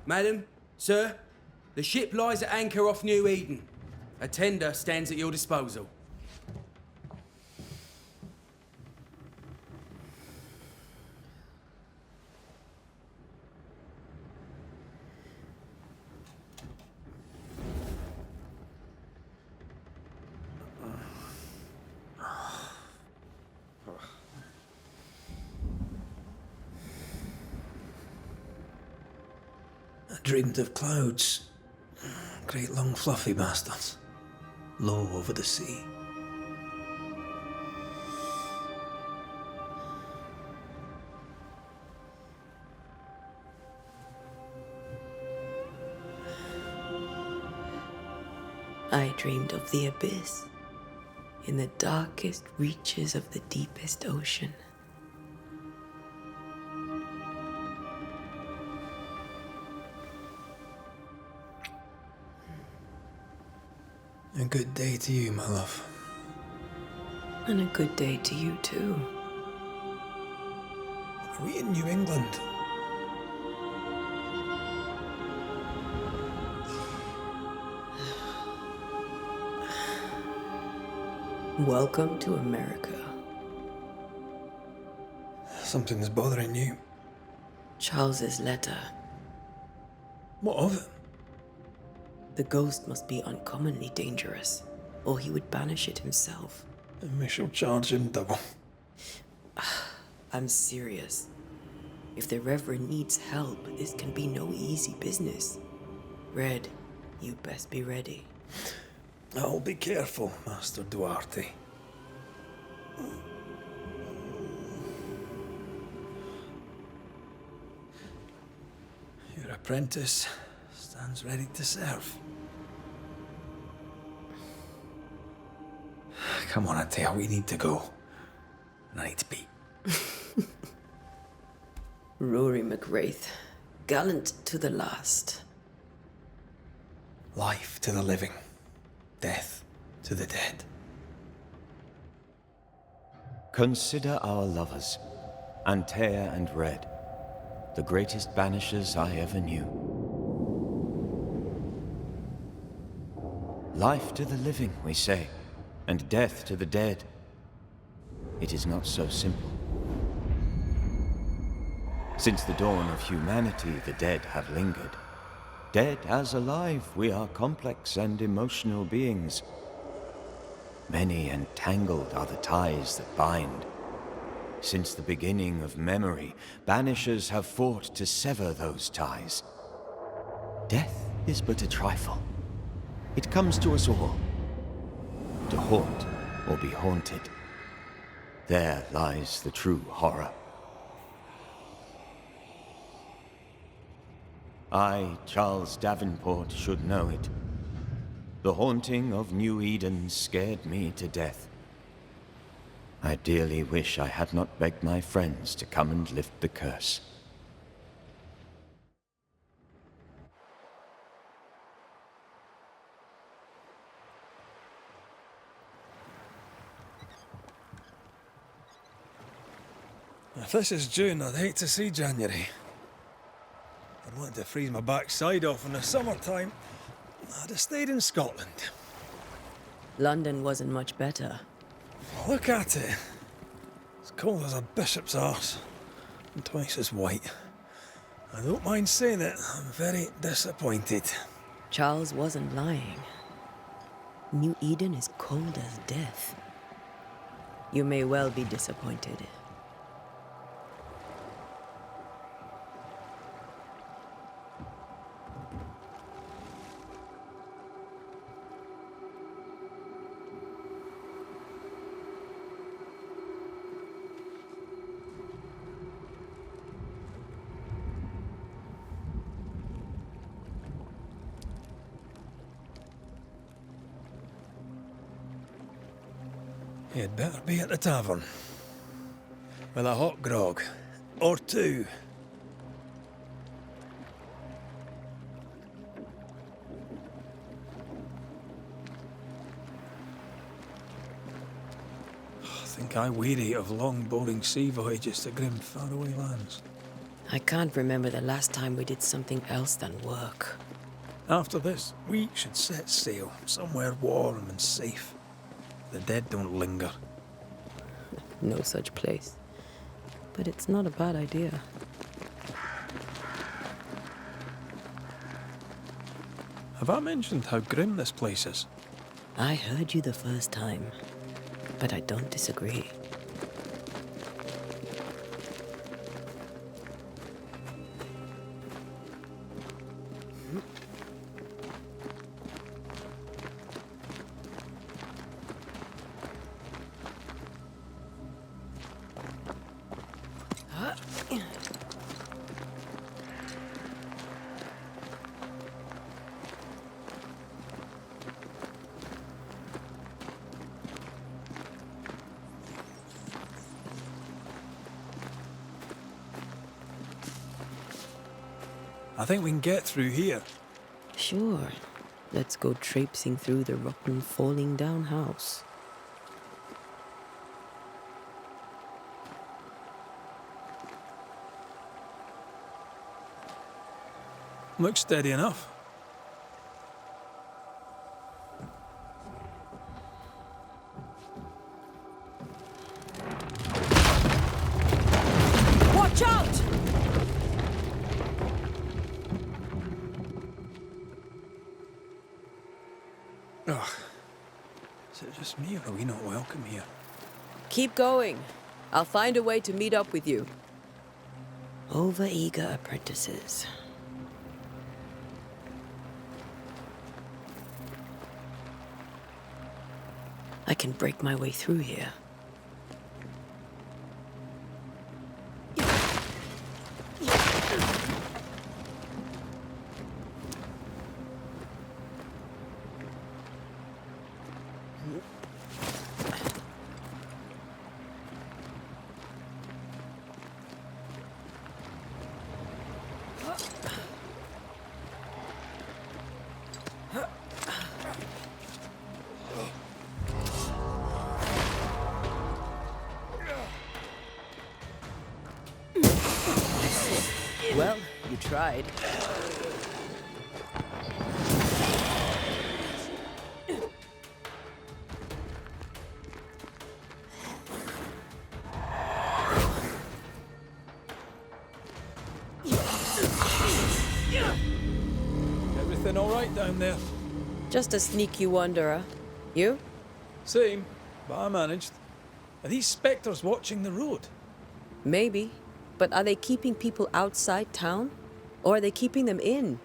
Madam, sir, the ship lies at anchor off New Eden. A tender stands at your disposal. I dreamed of clouds. Great long fluffy bastards. Low over the sea. I dreamed of the abyss, in the darkest reaches of the deepest ocean. A good day to you, my love. And a good day to you, too. Are we in New England? Welcome to America. Something's bothering you. Charles's letter. What of it? The ghost must be uncommonly dangerous, or he would banish it himself. And we shall charge him double. I'm serious. If the Reverend needs help, this can be no easy business. Red, you best be ready. I'll be careful, Master Duarte. Your apprentice stands ready to serve. Come on, Antea, we need to go. Night beat. Rory McRaith, gallant to the last. Life to the living, death to the dead. Consider our lovers, Antea and Red, the greatest banishers I ever knew. Life to the living, we say, and death to the dead. It is not so simple. Since the dawn of humanity, the dead have lingered. Dead as alive, we are complex and emotional beings. Many and tangled are the ties that bind. Since the beginning of memory, banishers have fought to sever those ties. Death is but a trifle. It comes to us all. To haunt or be haunted. There lies the true horror. I, Charles Davenport, should know it. The haunting of New Eden scared me to death. I dearly wish I had not begged my friends to come and lift the curse. If this is June, I'd hate to see January. I'd want to freeze my backside off in the summertime. I'd have stayed in Scotland. London wasn't much better. Look at it. As cold as a bishop's arse. And twice as white. I don't mind saying it, I'm very disappointed. Charles wasn't lying. New Eden is cold as death. You may well be disappointed. You'd better be at the tavern. With a hot grog. Or two. I think I weary of long, boring sea voyages to grim, faraway lands. I can't remember the last time we did something else than work. After this, we should set sail somewhere warm and safe. The dead don't linger. No such place. But it's not a bad idea. Have I mentioned how grim this place is? I heard you the first time, but I don't disagree. I think we can get through here. Sure. Let's go traipsing through the rotten, falling down house. Looks steady enough. Watch out! Ugh. Is it just me, or are we not welcome here? Keep going. I'll find a way to meet up with you. Overeager apprentices. I can break my way through here. Well, you tried. Everything all right down there? Just a sneaky wanderer. You? Same, but I managed. Are these spectres watching the road? Maybe. But are they keeping people outside town? Or are they keeping them in?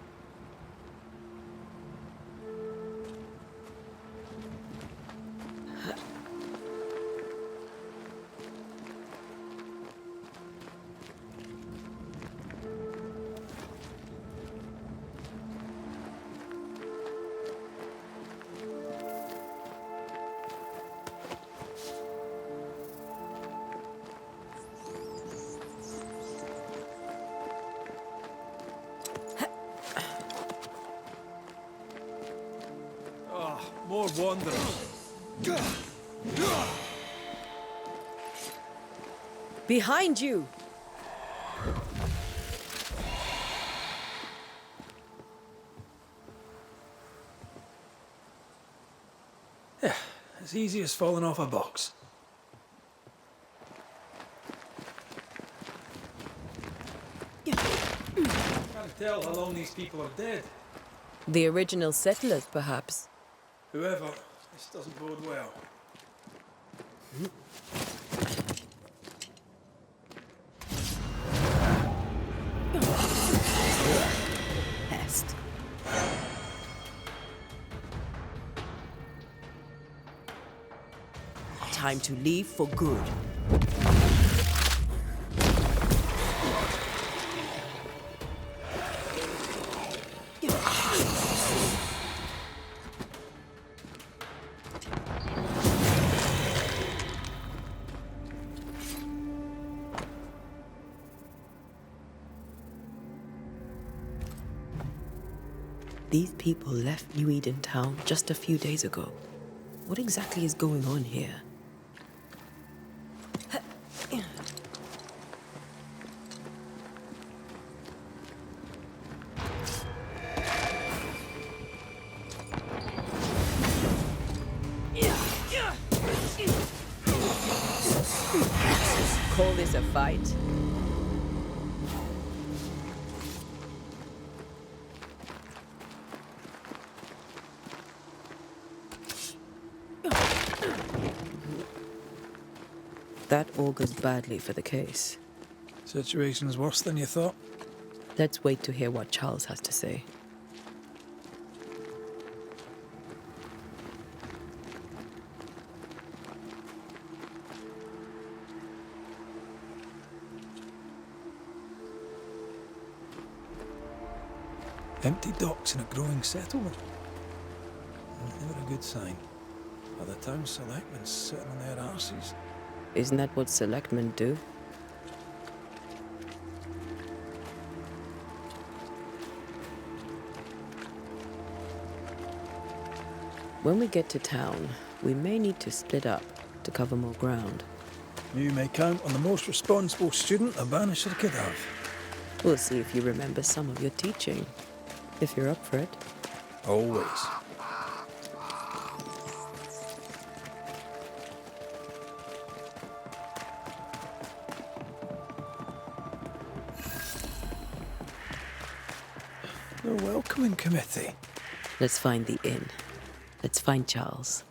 More wanderers. Behind you! Yeah, as easy as falling off a box. Can't tell how long these people are dead. The original settlers, perhaps. Whoever, this doesn't bode well. Pest. Time to leave for good. These people left New Eden town just a few days ago. What exactly is going on here? call this a fight? That augurs badly for the case. Situation's worse than you thought. Let's wait to hear what Charles has to say. Empty docks in a growing settlement. Never a good sign. Other town selectmen sitting on their arses. Isn't that what selectmen do? When we get to town, we may need to split up to cover more ground. You may count on the most responsible student a Banisher could have. We'll see if you remember some of your teaching, if you're up for it. Always. The welcoming committee. Let's find the inn. Let's find Charles.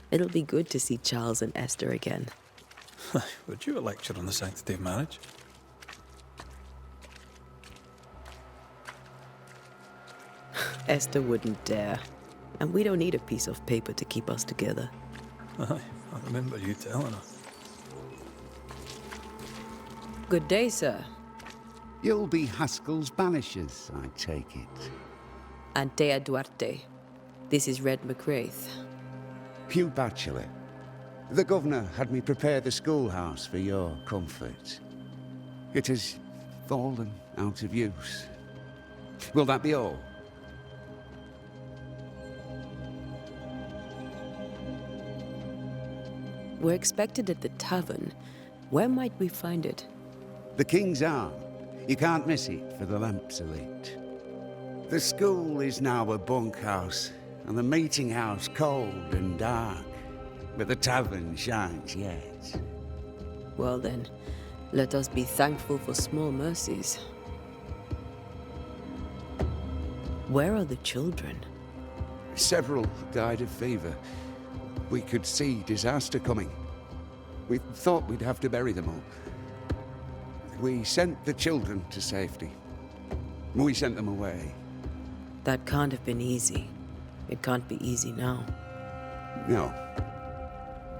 It'll be good to see Charles and Esther again. Would you a lecture on the sanctity of marriage? Esther wouldn't dare. And we don't need a piece of paper to keep us together. Aye, I remember you telling her. Good day, sir. You'll be Haskell's Banishers, I take it. Antea Duarte. This is Red McRaith. Hugh Bachelor. The governor had me prepare the schoolhouse for your comfort. It has fallen out of use. Will that be all? We're expected at the tavern. Where might we find it? The King's Arm. You can't miss it for the lamps are lit. The school is now a bunkhouse, and the meeting house cold and dark. But the tavern shines yet. Well then, let us be thankful for small mercies. Where are the children? Several died of fever. We could see disaster coming. We thought we'd have to bury them all. We sent the children to safety. We sent them away. That can't have been easy. It can't be easy now. No.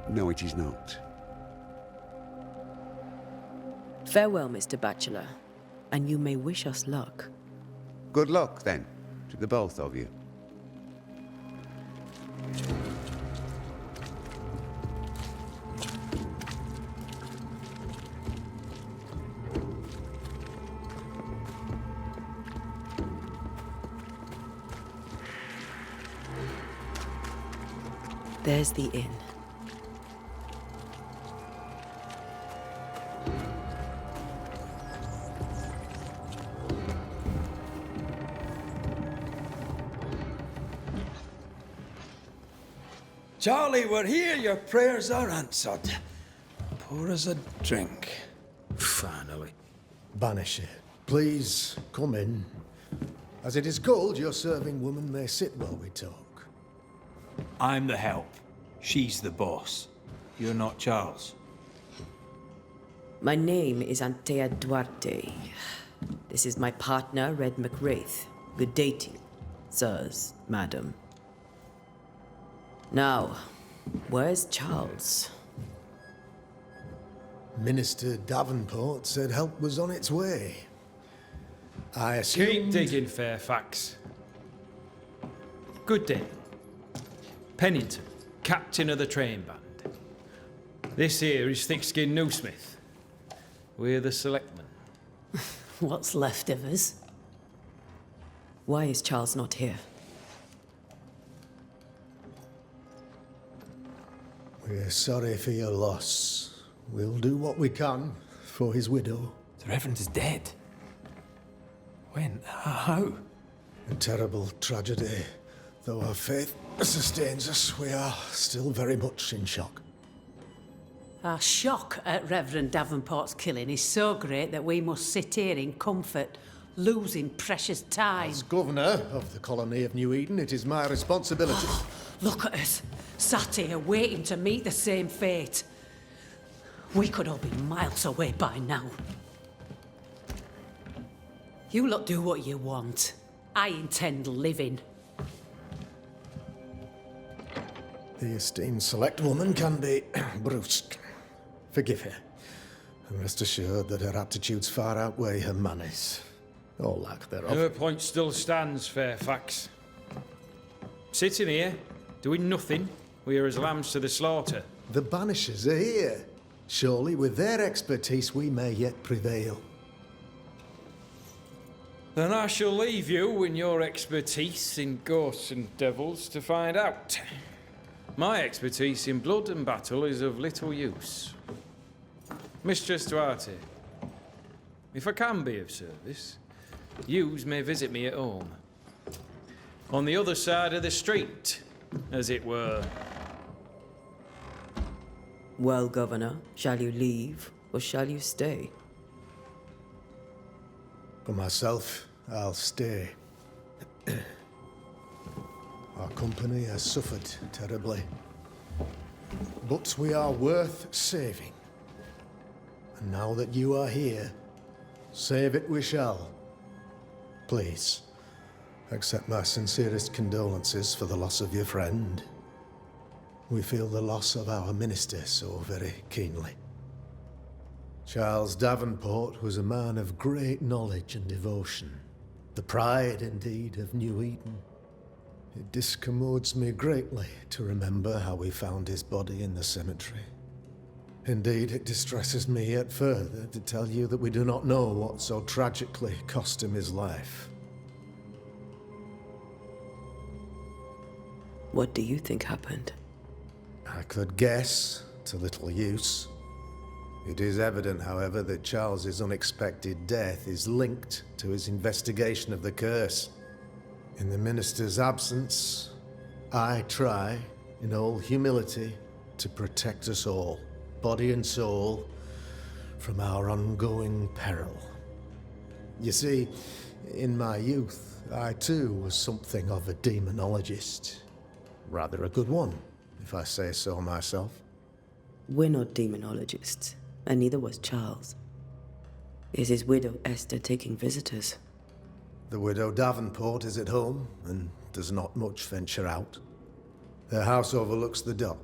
No, it is not. Farewell, Mr. Bachelor. And you may wish us luck. Good luck, then, to the both of you. There's the inn. Charlie, we're here. Your prayers are answered. Pour us a drink. Finally. Banisher, please come in. As it is cold, your serving woman may sit while we talk. I'm the help. She's the boss. You're not Charles. My name is Antea Duarte. This is my partner, Red McRaith. Good day to you, sirs, madam. Now, where's Charles? Minister Davenport said help was on its way. I assumed... Keep digging, Fairfax. Good day. Pennington, captain of the train band. This here is Thick-Skinned Newsmith. We're the selectmen. What's left of us? Why is Charles not here? We're sorry for your loss. We'll do what we can for his widow. The Reverend is dead. When? How? A terrible tragedy. Though our faith sustains us, we are still very much in shock. Our shock at Reverend Davenport's killing is so great that we must sit here in comfort, losing precious time. As governor of the colony of New Eden, it is my responsibility. Look at us, sat here waiting to meet the same fate. We could all be miles away by now. You lot do what you want. I intend living. The esteemed select woman can be brusque. Forgive her. And rest assured that her aptitudes far outweigh her manners. Or lack thereof. Her point still stands, Fairfax. Sitting here, doing nothing, we are as lambs to the slaughter. The Banishers are here. Surely with their expertise we may yet prevail. Then I shall leave you and your expertise in ghosts and devils to find out. My expertise in blood and battle is of little use. Mistress Duarte, if I can be of service, yous may visit me at home. On the other side of the street, as it were. Well, Governor, shall you leave or shall you stay? For myself, I'll stay. Our company has suffered terribly. But we are worth saving. And now that you are here, save it we shall. Please, accept my sincerest condolences for the loss of your friend. We feel the loss of our minister so very keenly. Charles Davenport was a man of great knowledge and devotion. The pride, indeed, of New Eden. It discommodes me greatly to remember how we found his body in the cemetery. Indeed, it distresses me yet further to tell you that we do not know what so tragically cost him his life. What do you think happened? I could guess, to little use. It is evident, however, that Charles's unexpected death is linked to his investigation of the curse. In the minister's absence, I try, in all humility, to protect us all, body and soul, from our ongoing peril. You see, in my youth, I too was something of a demonologist. Rather a good one, if I say so myself. We're not demonologists, and neither was Charles. Is his widow Esther taking visitors? The widow Davenport is at home, and does not much venture out. Their house overlooks the dock.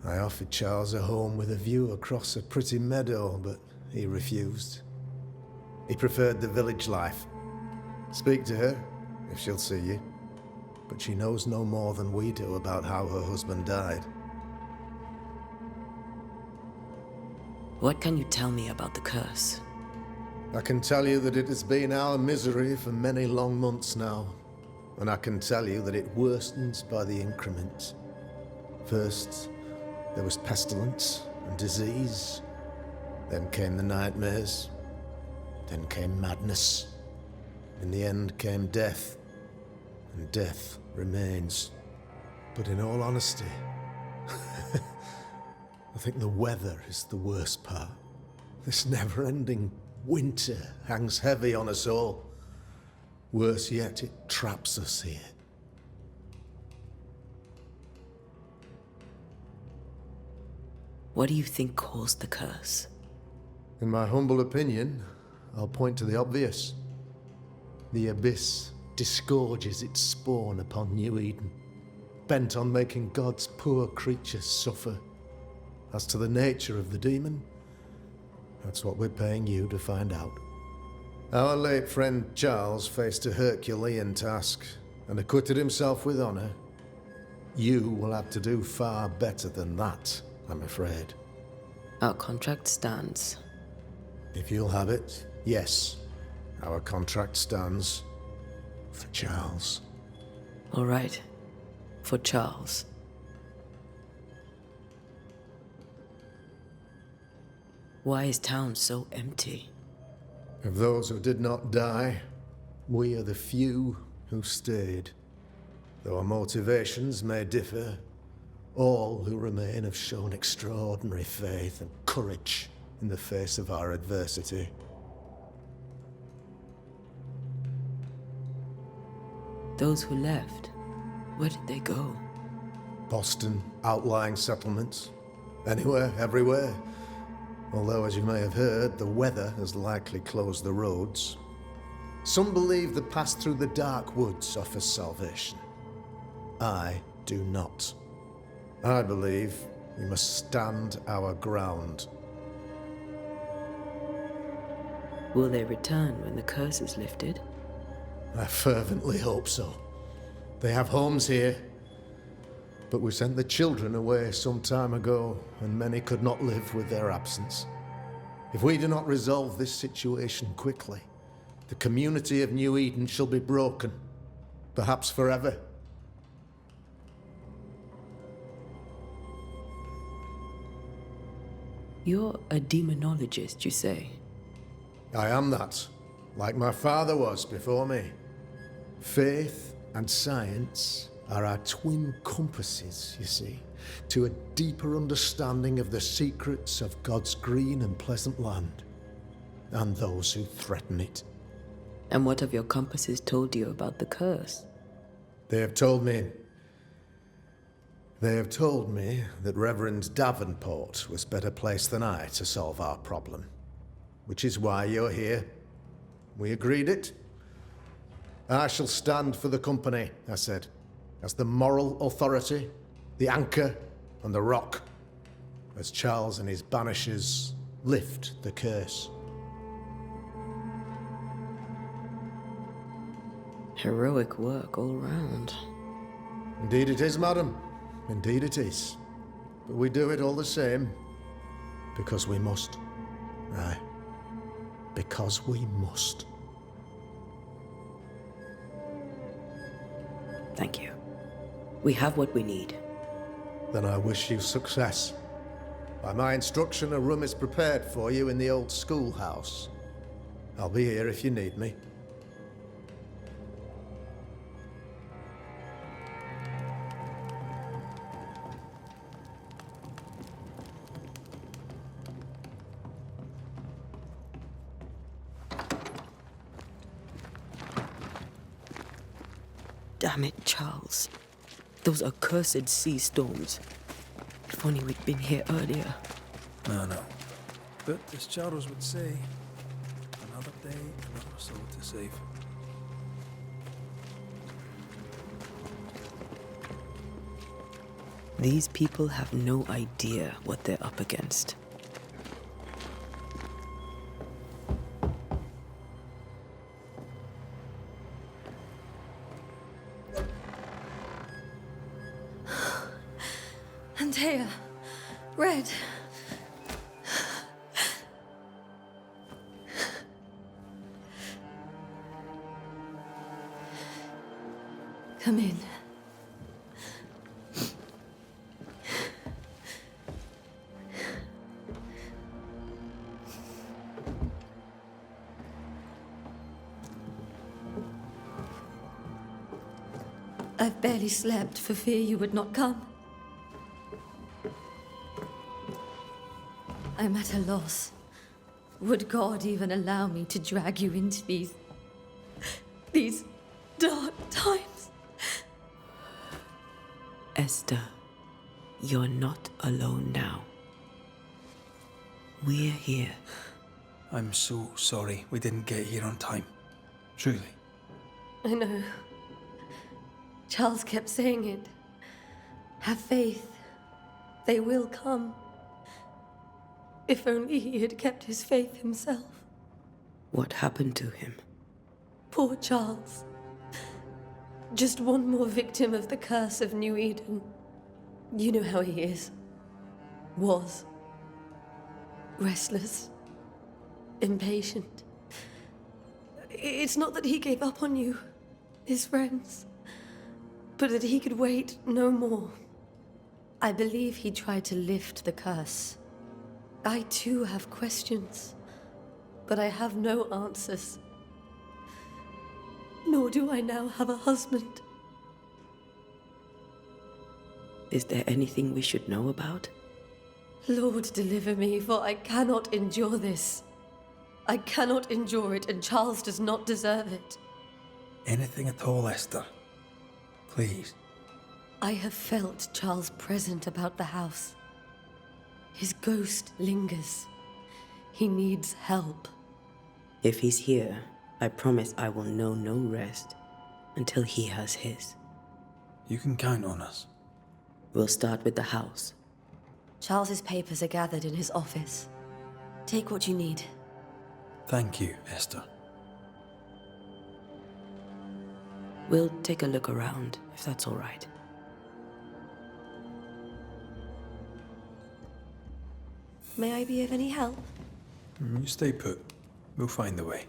I offered Charles a home with a view across a pretty meadow, but he refused. He preferred the village life. Speak to her, if she'll see you. But she knows no more than we do about how her husband died. What can you tell me about the curse? I can tell you that it has been our misery for many long months now. And I can tell you that it worsens by the increment. First, there was pestilence and disease. Then came the nightmares. Then came madness. In the end came death. And death remains. But in all honesty, I think the weather is the worst part. This never-ending winter hangs heavy on us all. Worse yet, it traps us here. What do you think caused the curse? In my humble opinion, I'll point to the obvious. The abyss disgorges its spawn upon New Eden, bent on making God's poor creatures suffer. As to the nature of the demon, that's what we're paying you to find out. Our late friend Charles faced a Herculean task and acquitted himself with honor. You will have to do far better than that, I'm afraid. Our contract stands. If you'll have it, yes, our contract stands for Charles. All right. For Charles. Why is town so empty? Of those who did not die, we are the few who stayed. Though our motivations may differ, All who remain have shown extraordinary faith and courage in the face of our adversity. Those who left, where did they go? Boston, outlying settlements. Anywhere, everywhere. Although, as you may have heard, the weather has likely closed the roads. Some believe the path through the dark woods offers salvation. I do not. I believe we must stand our ground. Will they return when the curse is lifted? I fervently hope so. They have homes here. But we sent the children away some time ago, and many could not live with their absence. If we do not resolve this situation quickly, the community of New Eden shall be broken, perhaps forever. You're a demonologist, you say? I am that, like my father was before me. Faith and science are our twin compasses, you see, to a deeper understanding of the secrets of God's green and pleasant land, and those who threaten it. And what have your compasses told you about the curse? They have told me that Reverend Davenport was better placed than I to solve our problem. Which is why you're here. We agreed it. I shall stand for the company, I said, as the moral authority, the anchor, and the rock, as Charles and his Banishers lift the curse. Heroic work all round. Indeed it is, madam. Indeed it is. But we do it all the same. Because we must. Aye. Because we must. Thank you. We have what we need. Then I wish you success. By my instruction, a room is prepared for you in the old schoolhouse. I'll be here if you need me. Damn it, Charles. Those accursed sea storms. If only we'd been here earlier. No. But as Charles would say, another day, another soul to save. These people have no idea what they're up against. Antea, Red. Come in. I've barely slept for fear you would not come. I'm at a loss. Would God even allow me to drag you into these dark times? Esther, you're not alone now. We're here. I'm so sorry we didn't get here on time. Truly. I know. Charles kept saying it. Have faith. They will come. If only he had kept his faith himself. What happened to him? Poor Charles. Just one more victim of the curse of New Eden. You know how he is. Was. Restless. Impatient. It's not that he gave up on you, his friends, but that he could wait no more. I believe he tried to lift the curse. I too have questions, but I have no answers. Nor do I now have a husband. Is there anything we should know about? Lord, deliver me, for I cannot endure this. I cannot endure it, and Charles does not deserve it. Anything at all, Esther. Please. I have felt Charles' present about the house. His ghost lingers. He needs help. If he's here, I promise I will know no rest until he has his. You can count on us. We'll start with the house. Charles's papers are gathered in his office. Take what you need. Thank you, Esther. We'll take a look around, if that's all right. May I be of any help? You stay put. We'll find the way.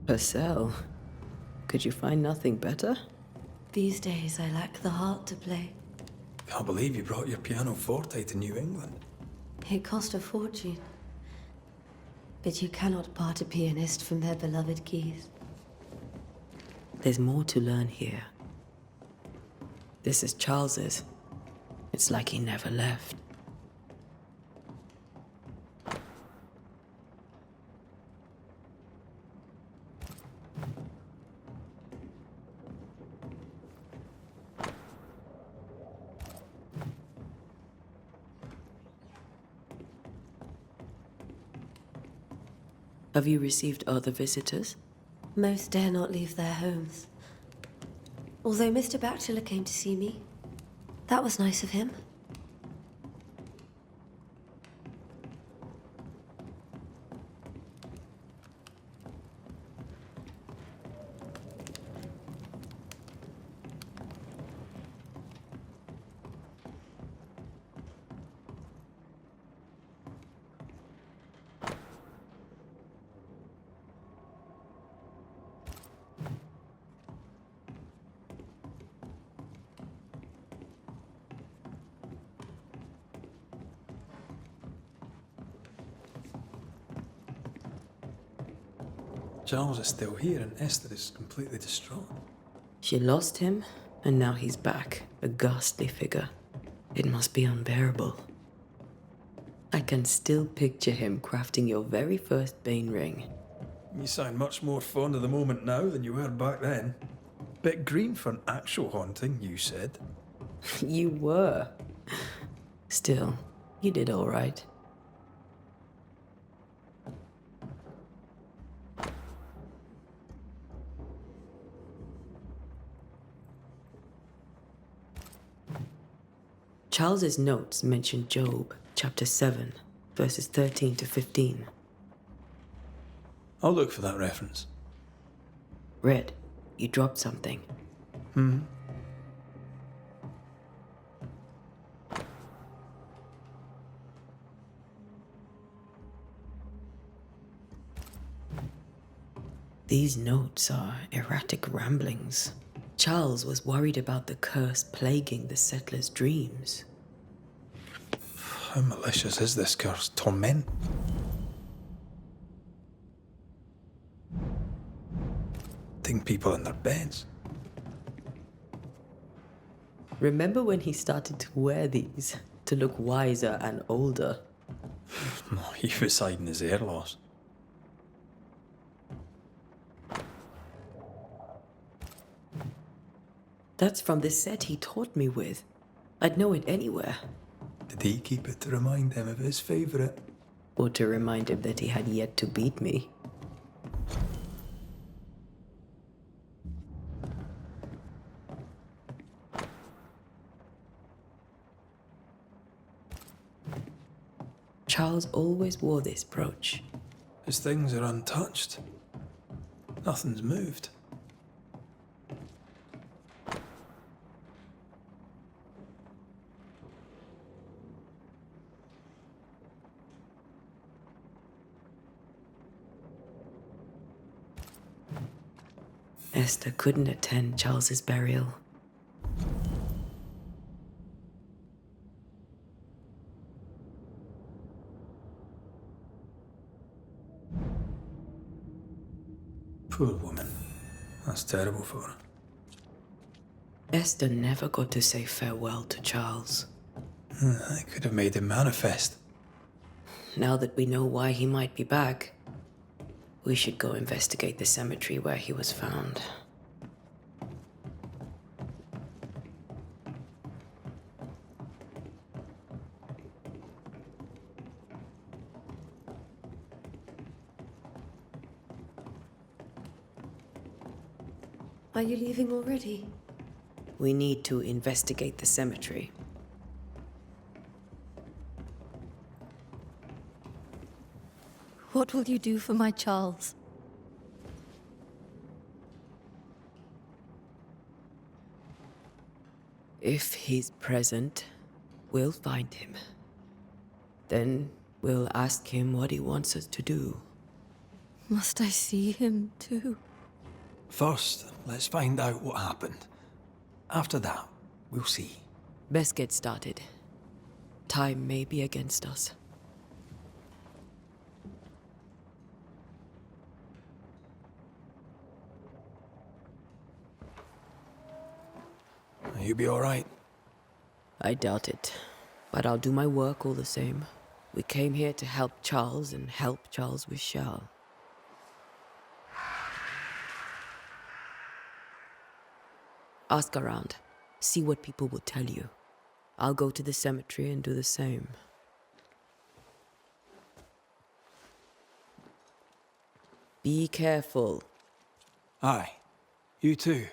A cell? Could you find nothing better? These days, I lack the heart to play. Can't believe you brought your pianoforte to New England. It cost a fortune. But you cannot part a pianist from their beloved keys. There's more to learn here. This is Charles's. It's like he never left. Have you received other visitors? Most dare not leave their homes. Although Mr. Bachelor came to see me. That was nice of him. Charles is still here and Esther is completely distraught. She lost him, and now he's back, a ghastly figure. It must be unbearable. I can still picture him crafting your very first Bane ring. You sound much more fond of the moment now than you were back then. Bit green for an actual haunting, you said. You were. Still, you did all right. Charles's notes mention Job, chapter 7, verses 13 to 15. I'll look for that reference. Red, you dropped something. These notes are erratic ramblings. Charles was worried about the curse plaguing the settlers' dreams. How malicious is this curse? Torment? Ting people in their beds. Remember when he started to wear these to look wiser and older? No, he was hiding his hair loss. That's from the set he taught me with. I'd know it anywhere. Did he keep it to remind him of his favourite? Or to remind him that he had yet to beat me. Charles always wore this brooch. His things are untouched. Nothing's moved. Esther couldn't attend Charles's burial. Poor woman. That's terrible for her. Esther never got to say farewell to Charles. I could have made him manifest. Now that we know why he might be back, we should go investigate the cemetery where he was found. Are you leaving already? We need to investigate the cemetery. What will you do for my Charles? If he's present, we'll find him. Then we'll ask him what he wants us to do. Must I see him too? First, let's find out what happened. After that, we'll see. Best get started. Time may be against us. You be all right? I doubt it, but I'll do my work all the same. We came here to help Charles and help Charles with Charles. Ask around. See what people will tell you. I'll go to the cemetery and do the same. Be careful. Aye. You too.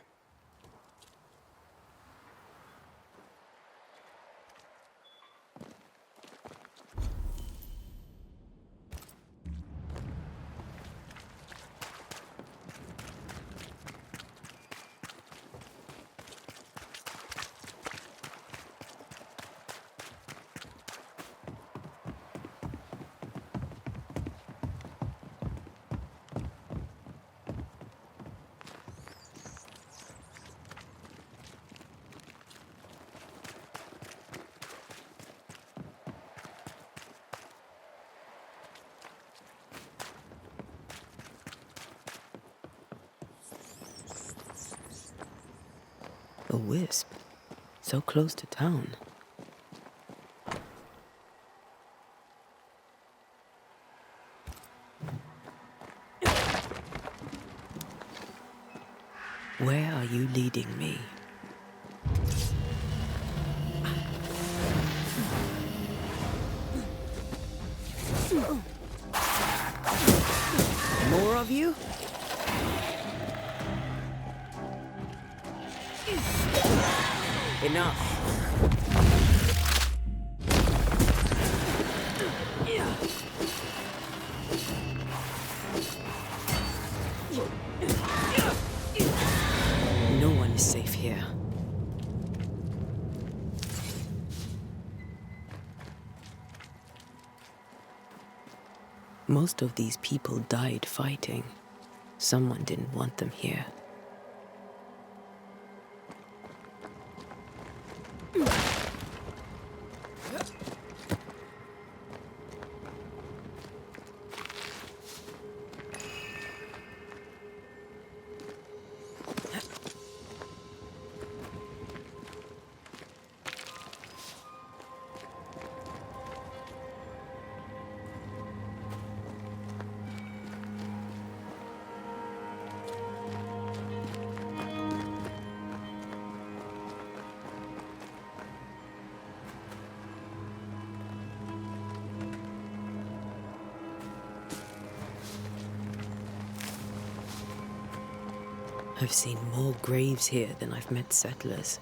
A wisp. So close to town. Where are you leading me? More of you? Enough. No one is safe here. Most of these people died fighting. Someone didn't want them here. I've seen more graves here than I've met settlers.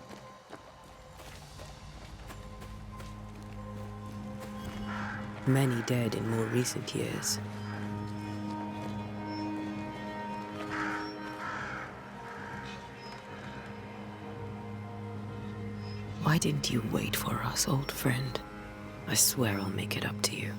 Many dead in more recent years. Why didn't you wait for us, old friend? I swear I'll make it up to you.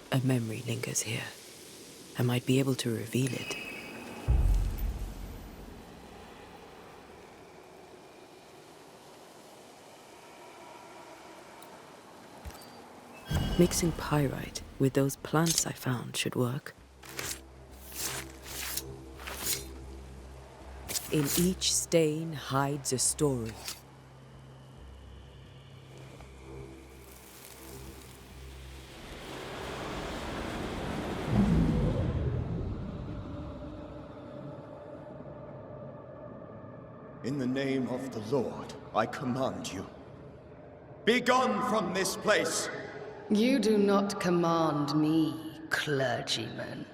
A memory lingers here. I might be able to reveal it. Mixing pyrite with those plants I found should work. In each stain hides a story. In the name of the Lord, I command you. Be gone from this place! You do not command me, clergyman.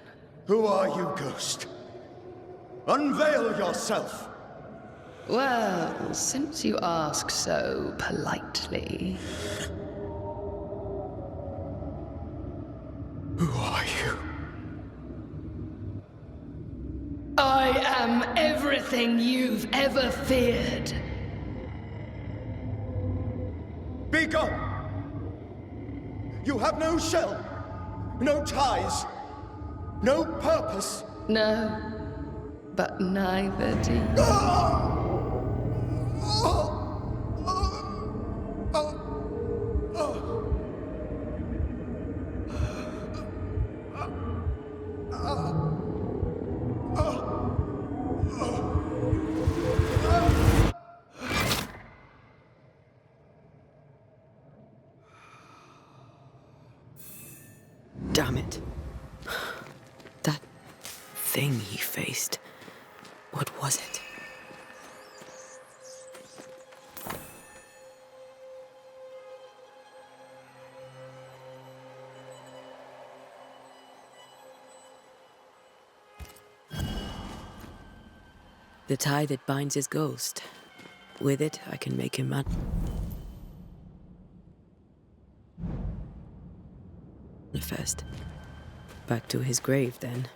Who are you, ghost? Unveil yourself! Well, since you ask so politely... Who are you? I am everything you've ever feared. Be gone! You have no shell, no ties, no purpose. No, but neither do you. Damn it. That thing he faced. What was it? The tie that binds his ghost. With it, I can make him mad. Manifest. Back to his grave, then.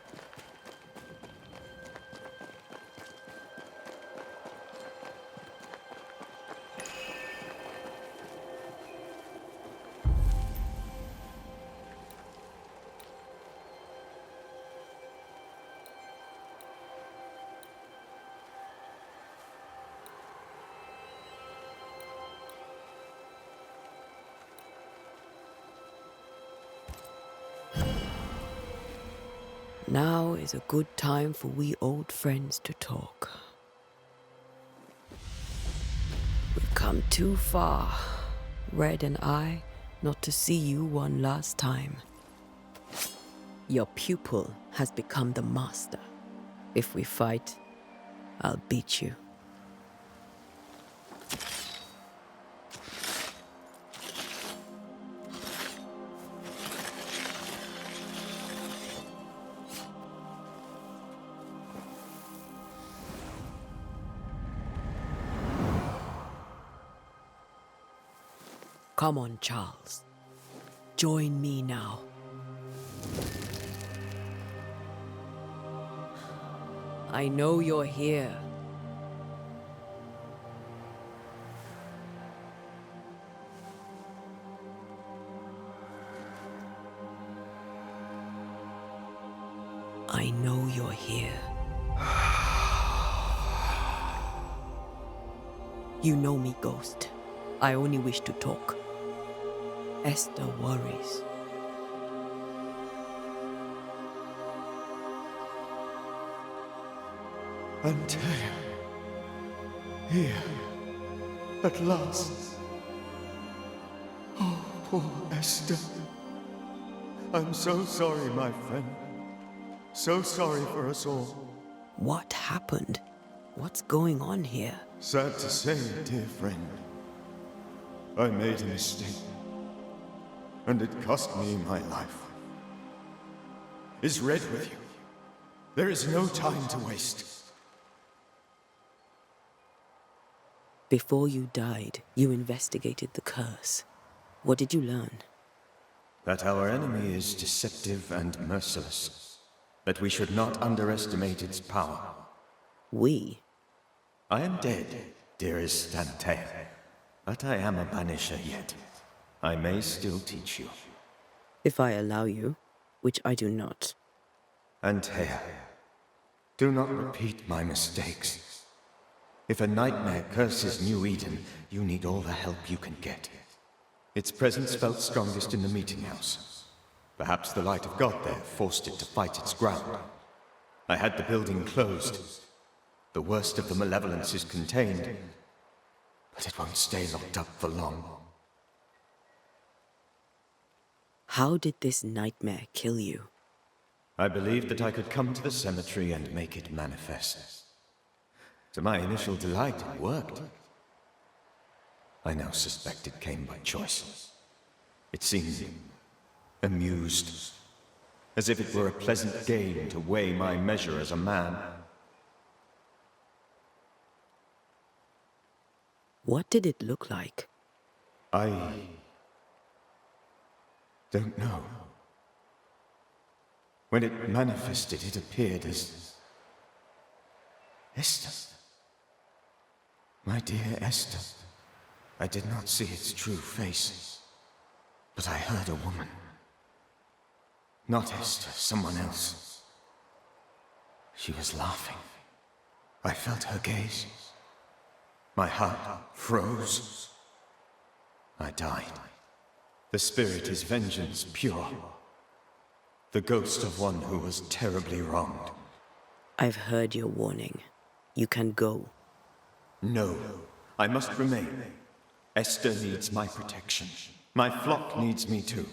Now is a good time for we old friends to talk. We've come too far, Red and I, not to see you one last time. Your pupil has become the master. If we fight, I'll beat you. Come on, Charles. Join me now. I know you're here. I know you're here. You know me, Ghost. I only wish to talk. Esther worries. Antea. Here. At last. Oh, poor Esther. I'm so sorry, my friend. So sorry for us all. What happened? What's going on here? Sad to say, dear friend. I made a mistake. And it cost me my life. Is Red with you? There is no time to waste. Before you died, you investigated the curse. What did you learn? That our enemy is deceptive and merciless. That we should not underestimate its power. We? I am dead, dearest Antea. But I am a Banisher yet. I may still teach you. If I allow you. which I do not. Antea, do not repeat my mistakes. If a nightmare curses New Eden, you need all the help you can get. Its presence felt strongest in the meeting house. Perhaps the light of God there forced it to fight its ground. I had the building closed. The worst of the malevolence is contained, but it won't stay locked up for long. How did this nightmare kill you? I believed that I could come to the cemetery and make it manifest. To my initial delight, it worked. I now suspect it came by choice. It seemed amused, as if it were a pleasant game to weigh my measure as a man. What did it look like? I don't know. When it manifested, it appeared as Esther. My dear Esther. I did not see its true face, but I heard a woman. Not Esther, someone else. She was laughing. I felt her gaze. My heart froze. I died. The spirit is vengeance pure. The ghost of one who was terribly wronged. I've heard your warning. You can go. No, I must remain. Esther needs my protection. My flock needs me too.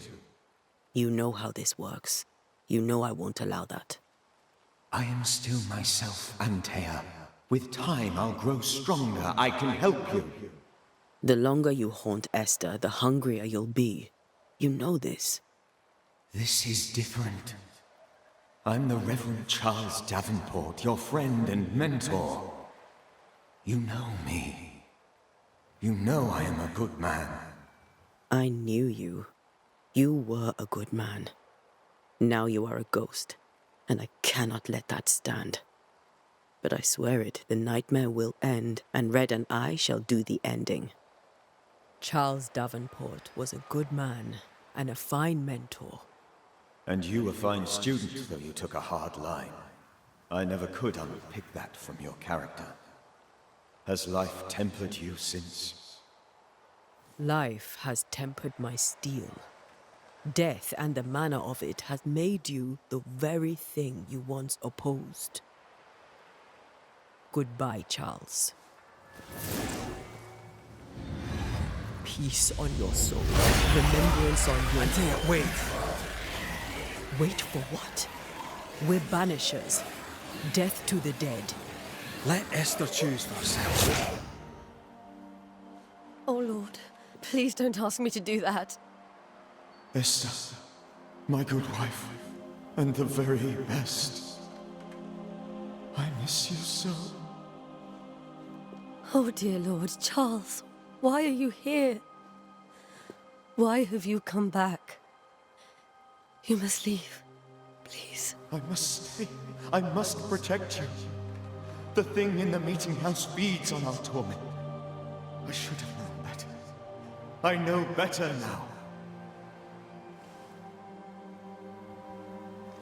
You know how this works. You know I won't allow that. I am still myself, Antea. With time, I'll grow stronger. I can help you. The longer you haunt Esther, the hungrier you'll be. You know this. This is different. I'm the Reverend Charles Davenport, your friend and mentor. You know me. You know I am a good man. I knew you. You were a good man. Now you are a ghost, and I cannot let that stand. But I swear it, the nightmare will end, and Red and I shall do the ending. Charles Davenport was a good man and a fine mentor. And you a fine student, though you took a hard line. I never could unpick that from your character. Has life tempered you since? Life has tempered my steel. Death and the manner of it has made you the very thing you once opposed. Goodbye, Charles. Peace on your soul. Remembrance on your... Antea, wait! Wait for what? We're Banishers. Death to the dead. Let Esther choose for herself. Oh, Lord, please don't ask me to do that. Esther, my good wife, and the very best. I miss you so. Oh, dear Lord, Charles, why are you here? Why have you come back? You must leave, please. I must stay. I must protect you. The thing in the meeting house feeds on our torment. I should have known better. I know better now.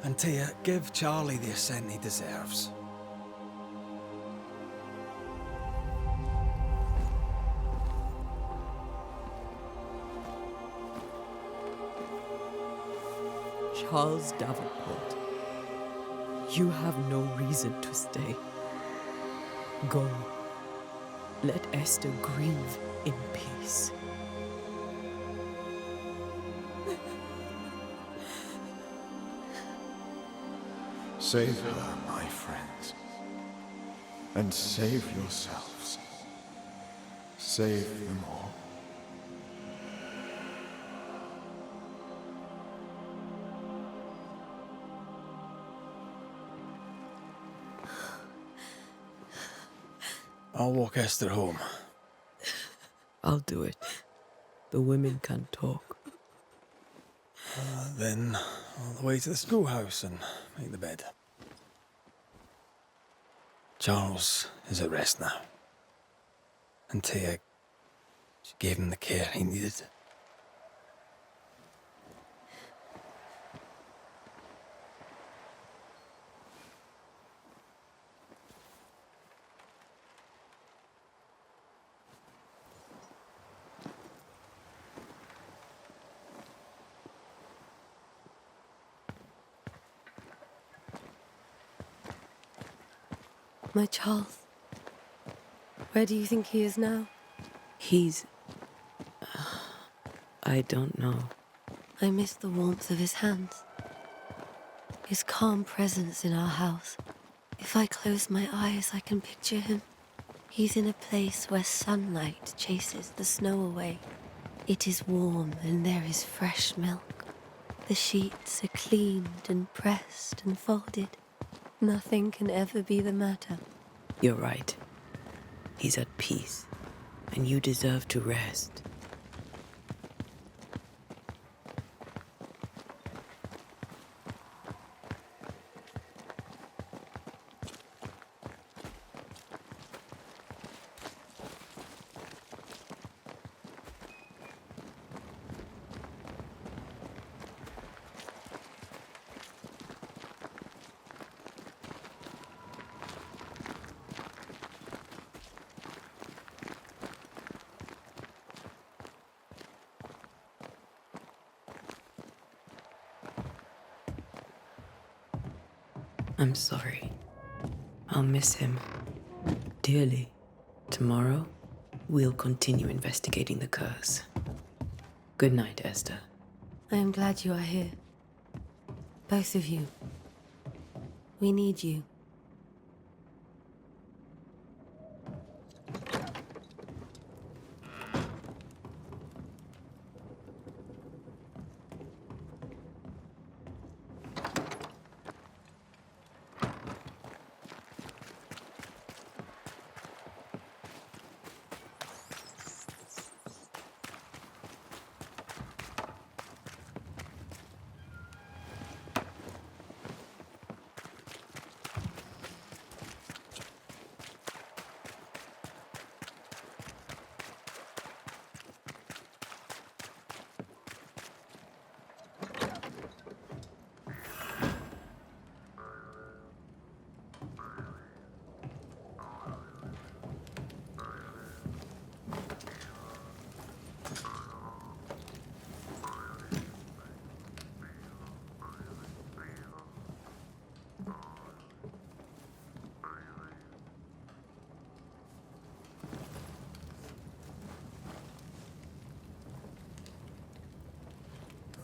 Antea, give Charlie the ascent he deserves. Charles Davenport, you have no reason to stay. Go. Let Esther grieve in peace. Save her, my friends. And save yourselves. Save them all. I'll walk Esther home. I'll do it. The women can talk. Then all the way to the schoolhouse and make the bed. Charles is at rest now. Antea, she gave him the care he needed. My Charles. Where do you think he is now? He's... I don't know. I miss the warmth of his hands. His calm presence in our house. If I close my eyes, I can picture him. He's in a place where sunlight chases the snow away. It is warm and there is fresh milk. The sheets are cleaned and pressed and folded. Nothing can ever be the matter. You're right. He's at peace, and you deserve to rest. I'm sorry. I'll miss him dearly. Tomorrow, we'll continue investigating the curse. Good night, Esther. I am glad you are here. Both of you. We need you.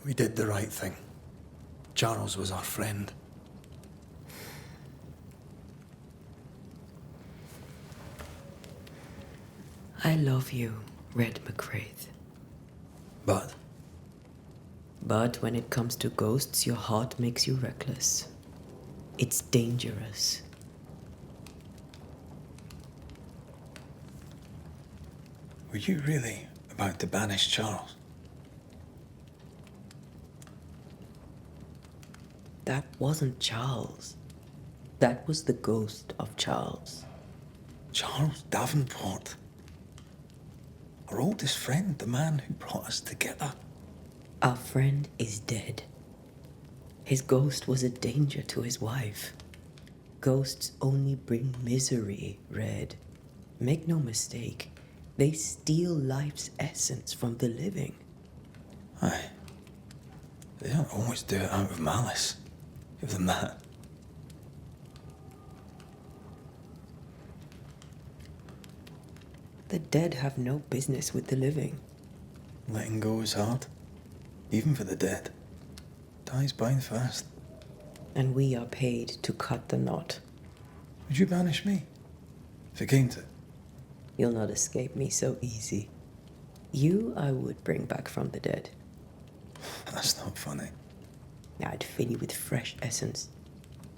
We did the right thing. Charles was our friend. I love you, Red McRaith. But But when it comes to ghosts, your heart makes you reckless. It's dangerous. were you really about to banish Charles? That wasn't Charles. That was the ghost of Charles. Charles Davenport. Our oldest friend, the man who brought us together. Our friend is dead. His ghost was a danger to his wife. Ghosts only bring misery, Red. Make no mistake, they steal life's essence from the living. Aye. They don't always do it out of malice. Give them that. The dead have no business with the living. Letting go is hard. Even for the dead. Dies bind fast. And we are paid to cut the knot. Would you banish me? If it came to it? You'll not escape me so easy. You I would bring back from the dead. That's not funny. I'd fill you with fresh essence.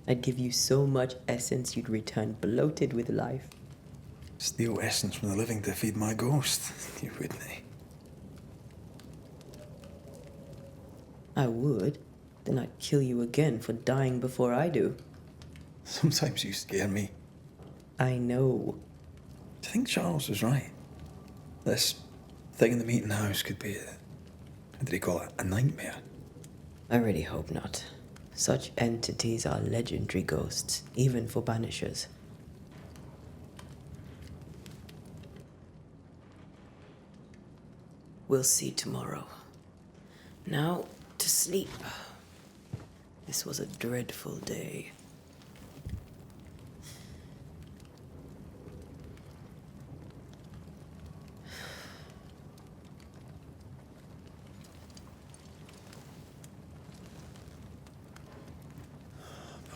I'd give you so much essence you'd return bloated with life. Steal essence from the living to feed my ghost. You wouldn't. I would. Then I'd kill you again for dying before I do. Sometimes you scare me. I know. Do you think Charles was right? This thing in the meeting house could be how did he call it? A nightmare? I really hope not. Such entities are legendary ghosts, even for Banishers. We'll see tomorrow. Now, to sleep. This was a dreadful day.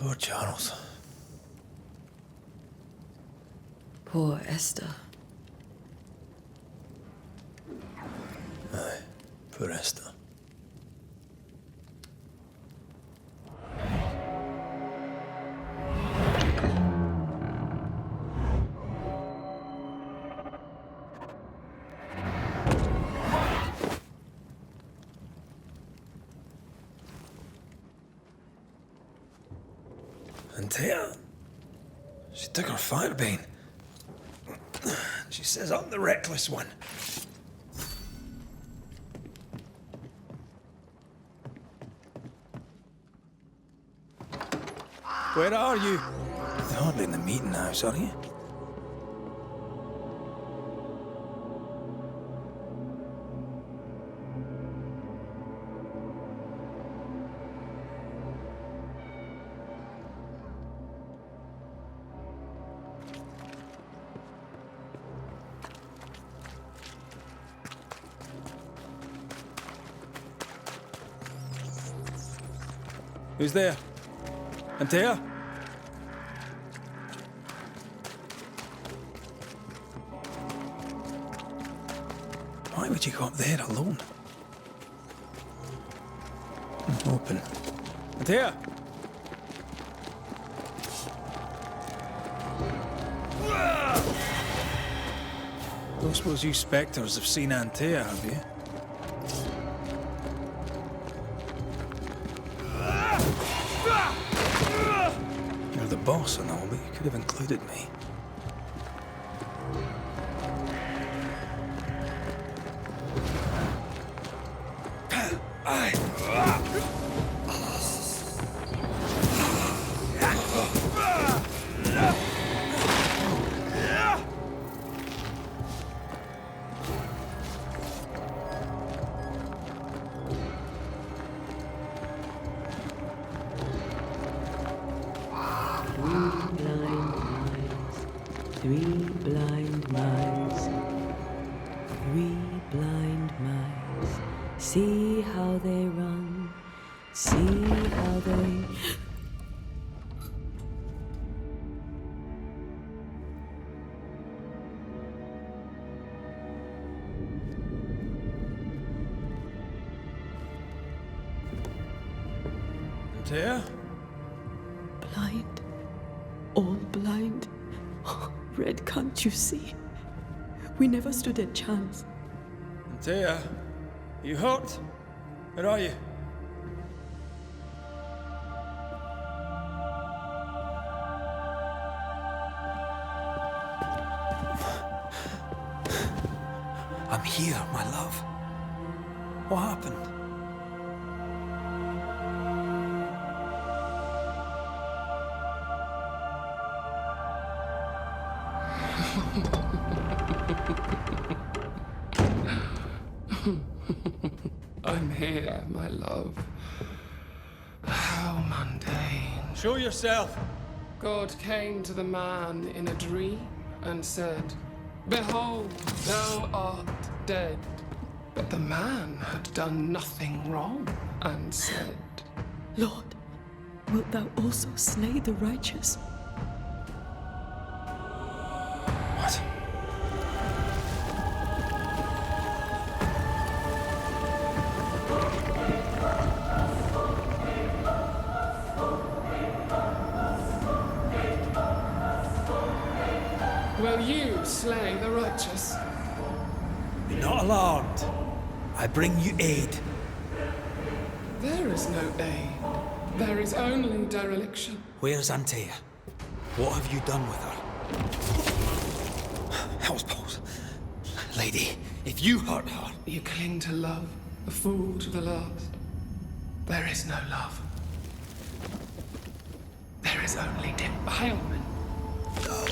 Poor Charles. Poor Esther. Aye, poor Esther. Antea, she took her firebane. She says I'm the reckless one. Where are you? You're hardly in the meeting house, are you? Who's there? Antea? Why would you go up there alone? Open. Antea! Don't suppose you spectres have seen Antea, have you? You're the boss and all, but you could have included me. Three blind mice, 3 blind mice. See how they run, see how they... Antea? Blind, all blind. Red, can't you see? We never stood a chance. Antea, you hurt? Where are you? I'm here, my love. What happened? I'm here, my love. How mundane. Show yourself! God came to the man in a dream and said, "Behold, thou art dead." But the man had done nothing wrong and said, Lord, wilt thou also slay the righteous? What? Will you slay the righteous? Be not alarmed. I bring you aid. There is no aid. There is only dereliction. Where's Antea? What have you done with her? Hell's balls. Lady, if you hurt her... You cling to love, a fool to the last. There is no love. There is only defilement. No.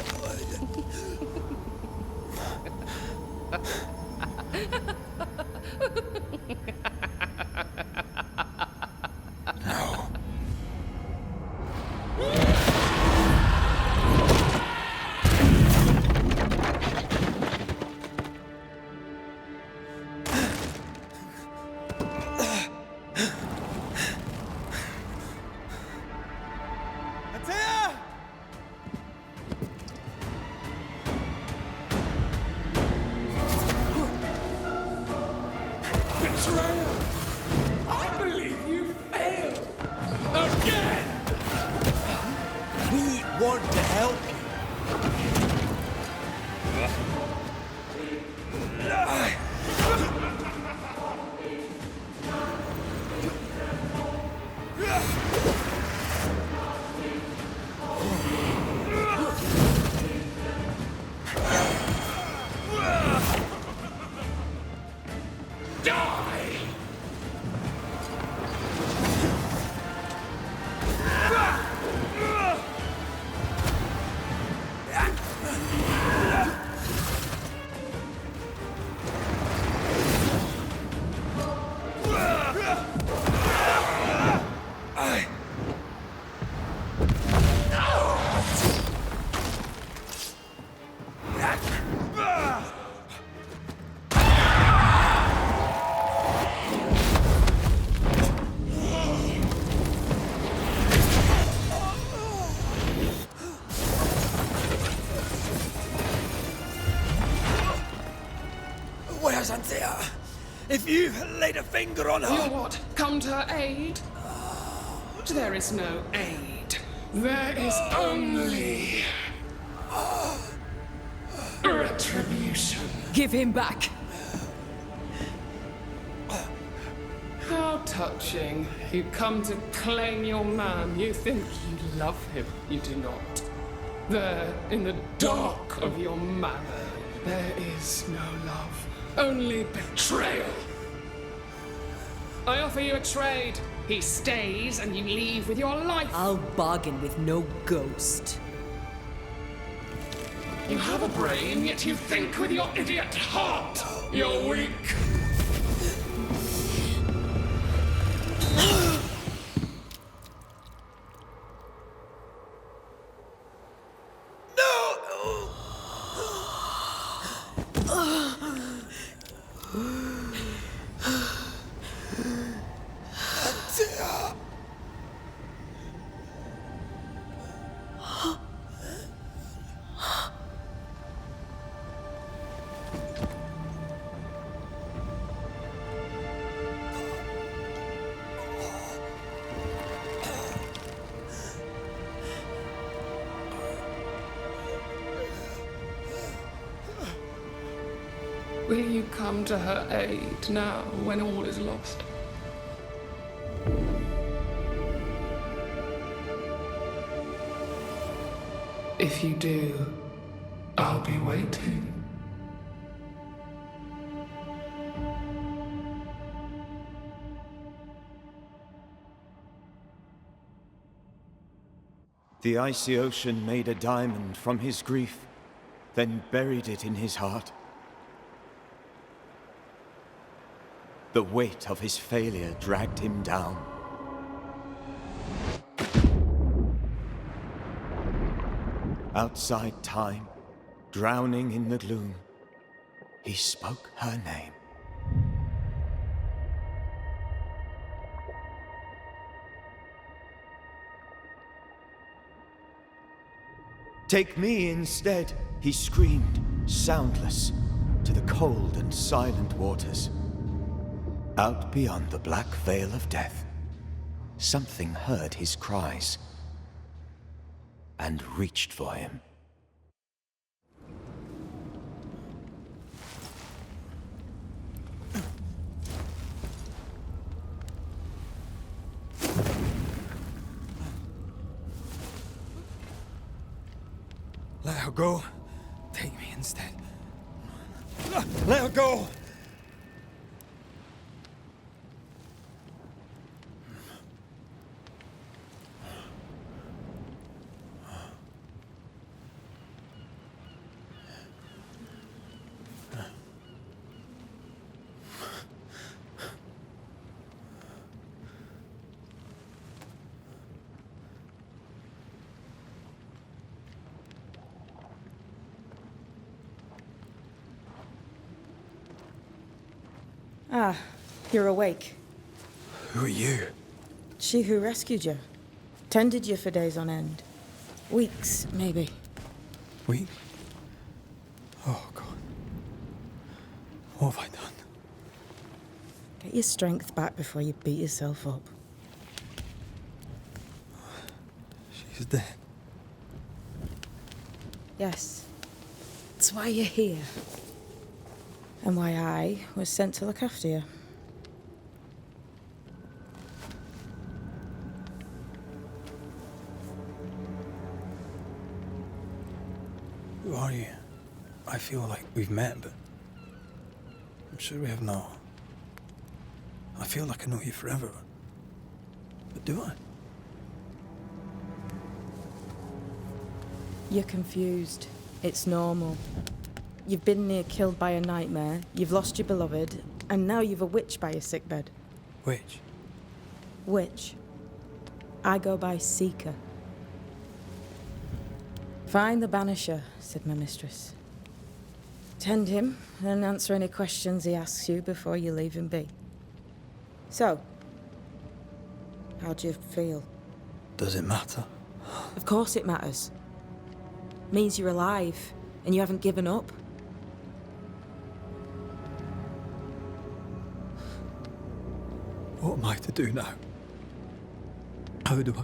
Where's Antea? If you laid a finger on her... You what? Come to her aid? There is no aid. There is only... retribution. Give him back. How touching. You come to claim your man. You think you love him. You do not. There, in the dark of your marrow, there is no love. Only betrayal. I offer you a trade. He stays and you leave with your life. I'll bargain with no ghost. You have a brain, yet you think with your idiot heart. You're weak. Will you come to her aid now, when all is lost? If you do, I'll be waiting. The icy ocean made a diamond from his grief, then buried it in his heart. The weight of his failure dragged him down. Outside time, drowning in the gloom, he spoke her name. Take me instead, he screamed, soundless, to the cold and silent waters. Out beyond the black veil of death, something heard his cries and reached for him. Let her go. Take me instead. Let her go! Ah, you're awake. Who are you? She who rescued you. Tended you for days on end. Weeks, maybe. Weeks? Oh, God. What have I done? Get your strength back before you beat yourself up. She's dead. Yes. That's why you're here. And why I was sent to look after you. Who are you? I feel like we've met, but I'm sure we have not. I feel like I know you forever. But do I? You're confused. It's normal. You've been near killed by a nightmare, you've lost your beloved, and now you've a witch by your sickbed. Witch? Witch. I go by Seeker. Find the Banisher, said my mistress. Tend him and answer any questions he asks you before you leave him be. So, how do you feel? Does it matter? Of course it matters. Means you're alive and you haven't given up. What am I to do now? How do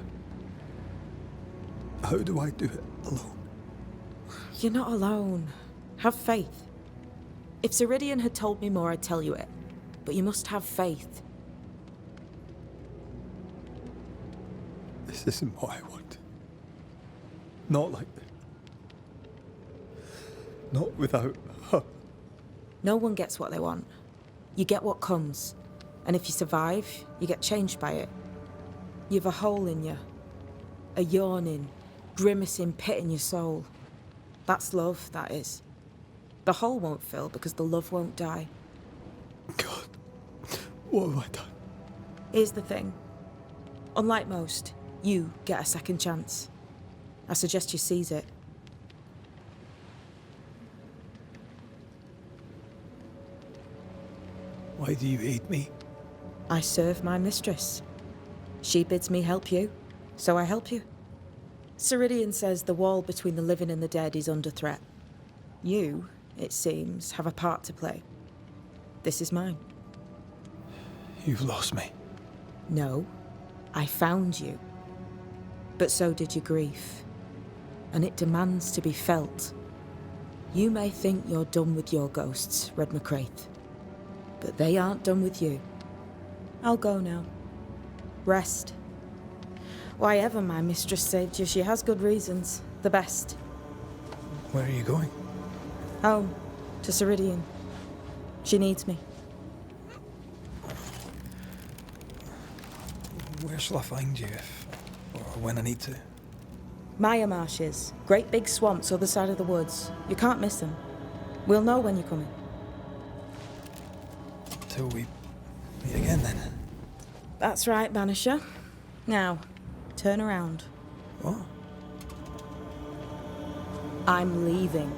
I do it alone? You're not alone. Have faith. If Ceridian had told me more, I'd tell you it. But you must have faith. This isn't what I want. Not like this. Not without her. No one gets what they want. You get what comes. And if you survive, you get changed by it. You've a hole in you. A yawning, grimacing pit in your soul. That's love, that is. The hole won't fill because the love won't die. God, what have I done? Here's the thing. Unlike most, you get a second chance. I suggest you seize it. Why do you aid me? I serve my mistress. She bids me help you, so I help you. Ceridian says the wall between the living and the dead is under threat. You, it seems, have a part to play. This is mine. You've lost me. No, I found you. But so did your grief. And it demands to be felt. You may think you're done with your ghosts, Red McCraith. But they aren't done with you. I'll go now. Rest. Why ever my mistress saved you, she has good reasons. The best. Where are you going? Home. To Ceridian. She needs me. Where shall I find you if... or when I need to? Maya marshes. Great big swamps other side of the woods. You can't miss them. We'll know when you're coming. Till we meet again, then. That's right, Banisher. Now, turn around. What? I'm leaving.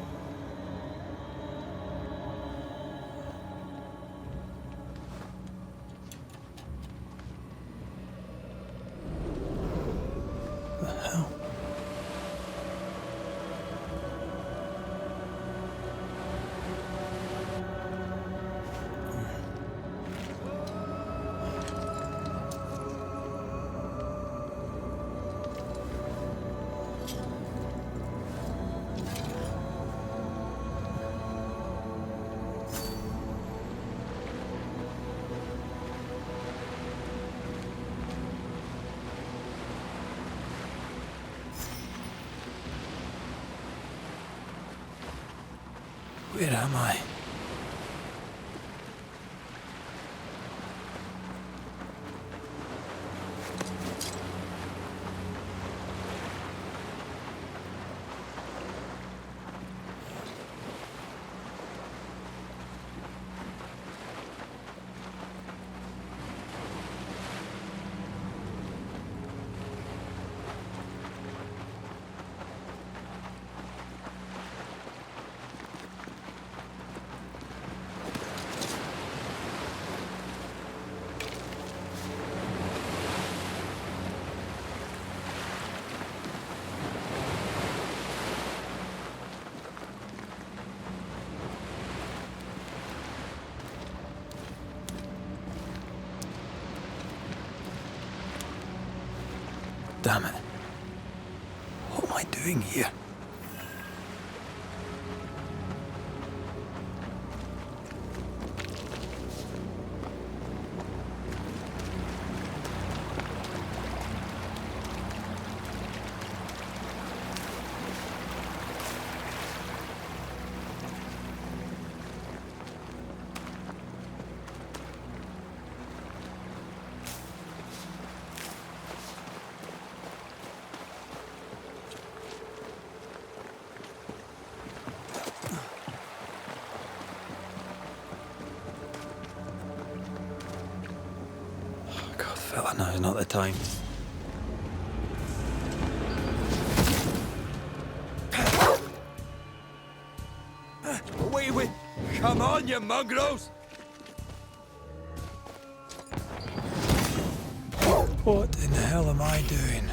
The hell? Where am I? Damn it. What am I doing here? Fella, now's not the time. Away with... Come on, you mongrels! What in the hell am I doing?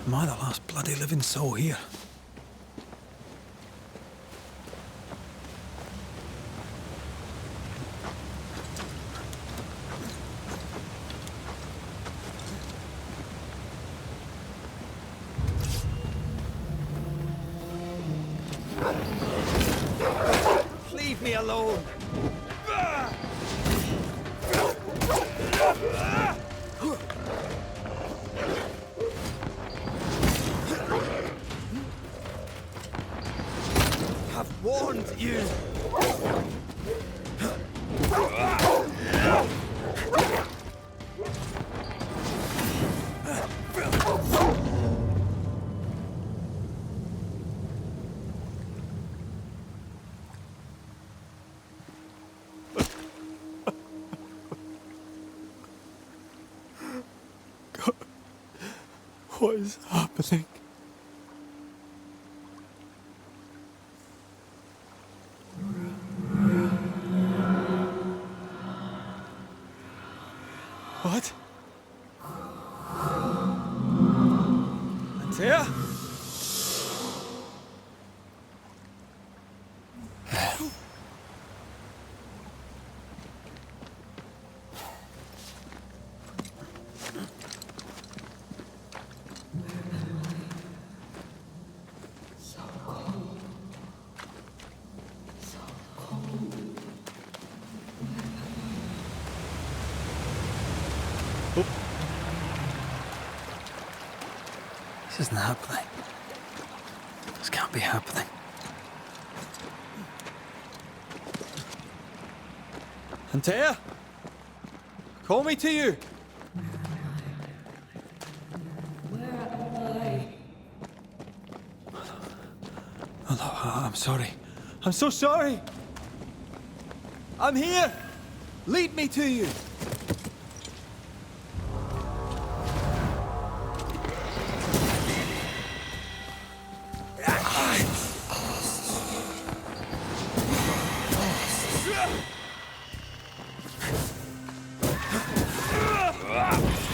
Am I the last bloody living soul here? Leave me alone! I've warned you! God, what is happening? What? Antea? This isn't happening. This can't be happening. Antea? Call me to you! Hello, I'm sorry. I'm so sorry! I'm here! Lead me to you!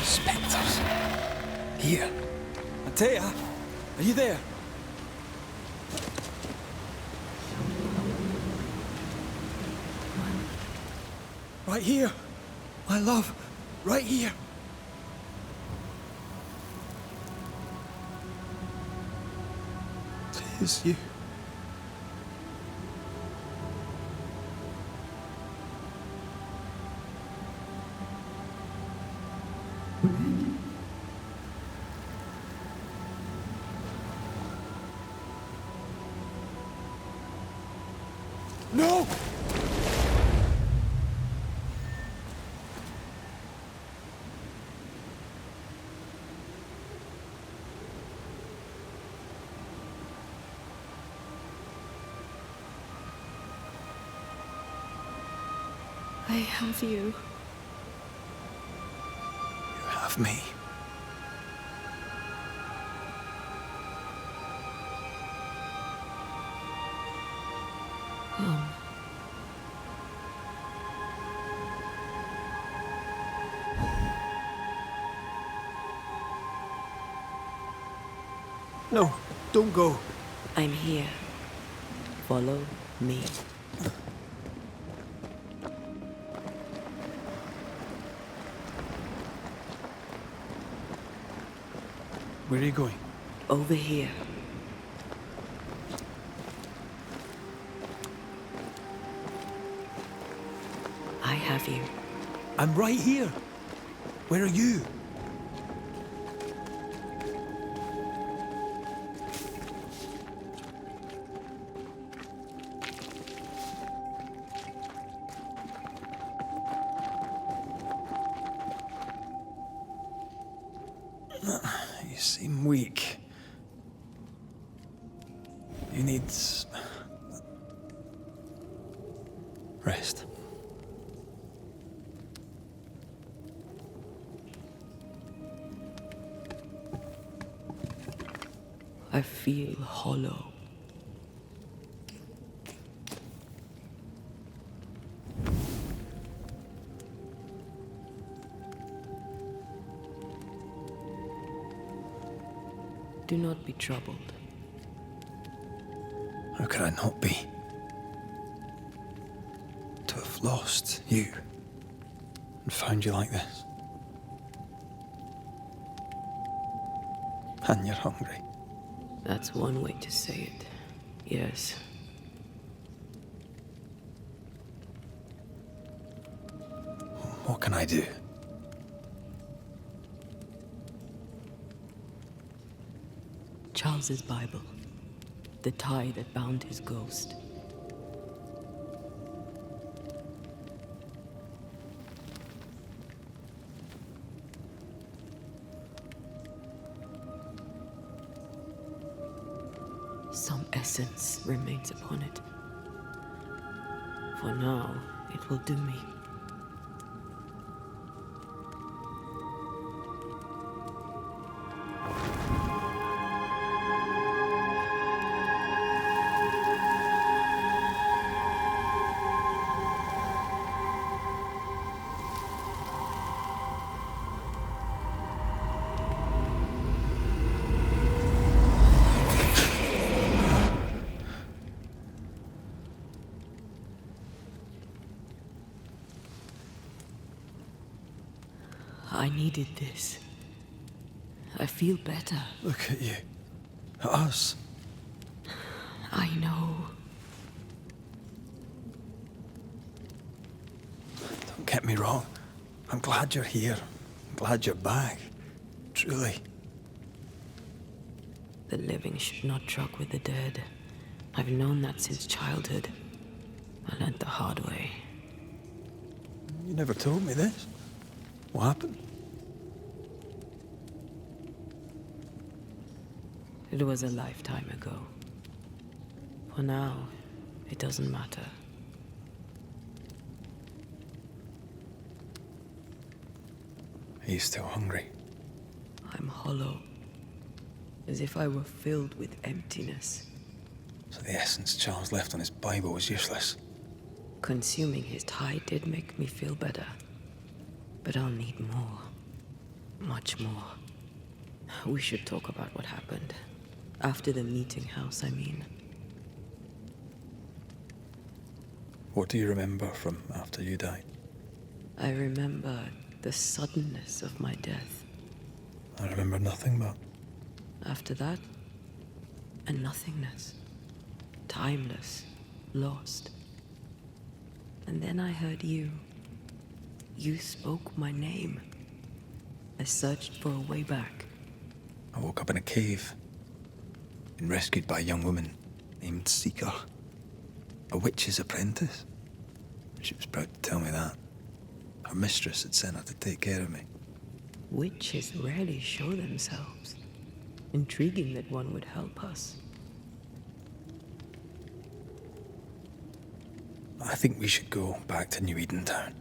Spectres. Here. Antea, are you there? Right here. My love. Right here. It is you. No! I have you. You have me. No, don't go. I'm here. Follow me. Where are you going? Over here. I have you. I'm right here. Where are you? seem weak. You need... rest. I feel hollow. Do not be troubled. How could I not be? To have lost you and found you like this. And you're hungry. That's one way to say it. Yes. What can I do? Charles's Bible. The tie that bound his ghost. Some essence remains upon it. For now, it will do me. I needed this. I feel better. Look at you. At us. I know. Don't get me wrong. I'm glad you're here. I'm glad you're back. Truly. The living should not truck with the dead. I've known that since childhood. I learned the hard way. You never told me this. What happened? It was a lifetime ago. For now, it doesn't matter. Are you still hungry? I'm hollow. As if I were filled with emptiness. So the essence Charles left on his Bible was useless. Consuming his tie did make me feel better. But I'll need more. Much more. We should talk about what happened. After the meeting house, I mean. What do you remember from after you died? I remember the suddenness of my death. I remember nothing but... After that, a nothingness. Timeless. Lost. And then I heard you. You spoke my name. I searched for a way back. I woke up in a cave. Been rescued by a young woman named Seeker. A witch's apprentice. She was proud to tell me that. Her mistress had sent her to take care of me. Witches rarely show themselves. Intriguing that one would help us. I think we should go back to New Eden Town.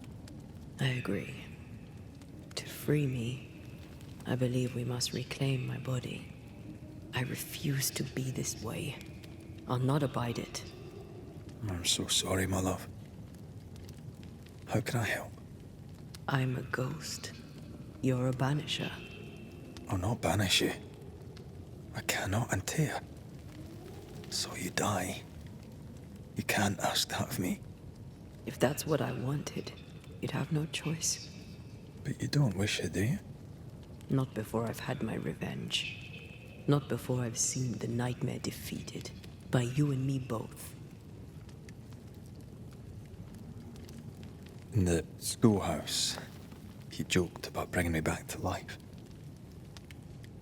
I agree. To free me, I believe we must reclaim my body. I refuse to be this way. I'll not abide it. I'm so sorry, my love. How can I help? I'm a ghost. You're a banisher. I'll not banish you. I cannot, Antea. So you die. You can't ask that of me. If that's what I wanted, you'd have no choice. But you don't wish it, do you? Not before I've had my revenge. Not before I've seen the nightmare defeated. By you and me both. In the schoolhouse, he joked about bringing me back to life.